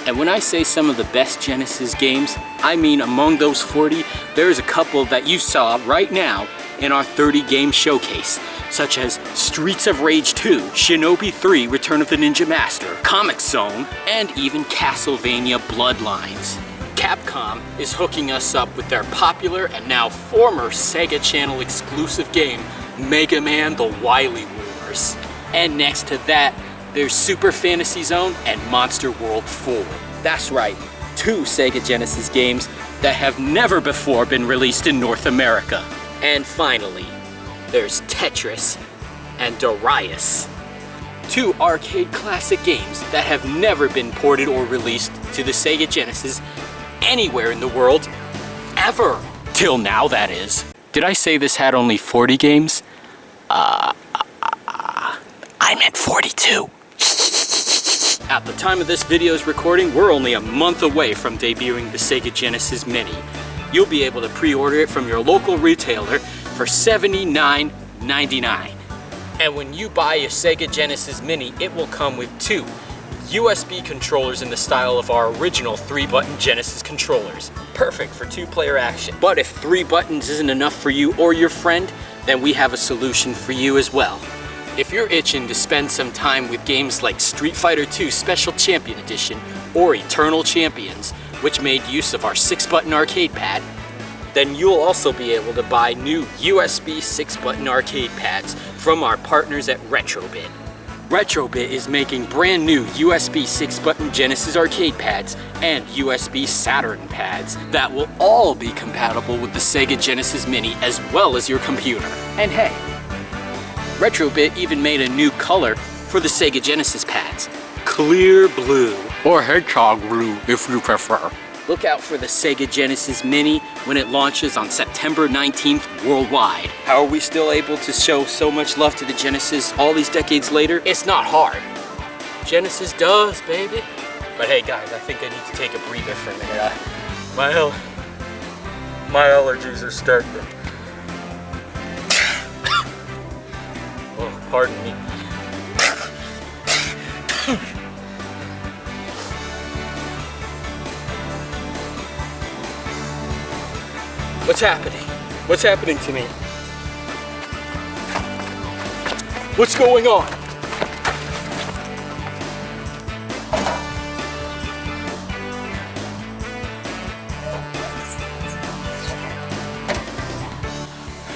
And when I say some of the best Genesis games, I mean among those 40, there's a couple that you saw right now in our 30 game showcase, such as Streets of Rage 2, Shinobi 3, Return of the Ninja Master, Comic Zone, and even Castlevania Bloodlines. Capcom is hooking us up with their popular and now former Sega Channel exclusive game, Mega Man The Wily Wars. And next to that, there's Super Fantasy Zone and Monster World 4. That's right, 2 Sega Genesis games that have never before been released in North America. And finally, there's Tetris and Darius, 2 arcade classic games that have never been ported or released to the Sega Genesis anywhere in the world, ever. Till now, that is. Did I say this had only 40 games? I meant 42. At the time of this video's recording, we're only a month away from debuting the Sega Genesis Mini. You'll be able to pre-order it from your local retailer for $79.99. And when you buy a Sega Genesis Mini, it will come with 2 USB controllers in the style of our original 3-button Genesis controllers. Perfect for 2-player action. But if 3 buttons isn't enough for you or your friend, then we have a solution for you as well. If you're itching to spend some time with games like Street Fighter II Special Champion Edition or Eternal Champions, which made use of our 6-button arcade pad, then you'll also be able to buy new USB 6-button arcade pads from our partners at Retrobit. Retrobit is making brand new USB 6-button Genesis arcade pads and USB Saturn pads that will all be compatible with the Sega Genesis Mini as well as your computer. And hey, Retrobit even made a new color for the Sega Genesis pads, clear blue, or hedgehog blue if you prefer. Look out for the Sega Genesis Mini when it launches on September 19th worldwide. How are we still able to show so much love to the Genesis all these decades later? It's not hard. Genesis does, baby. But hey guys, I think I need to take a breather for a minute. My allergies are starting to... Oh, pardon me. What's happening? What's happening to me? What's going on?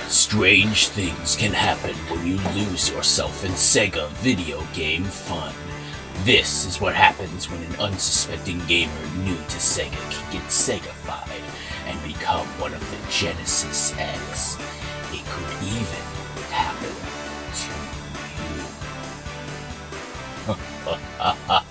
Strange things can happen when you lose yourself in Sega video game fun. This is what happens when an unsuspecting gamer new to Sega can get Segafied and become one of the Genesis X. It could even happen to you.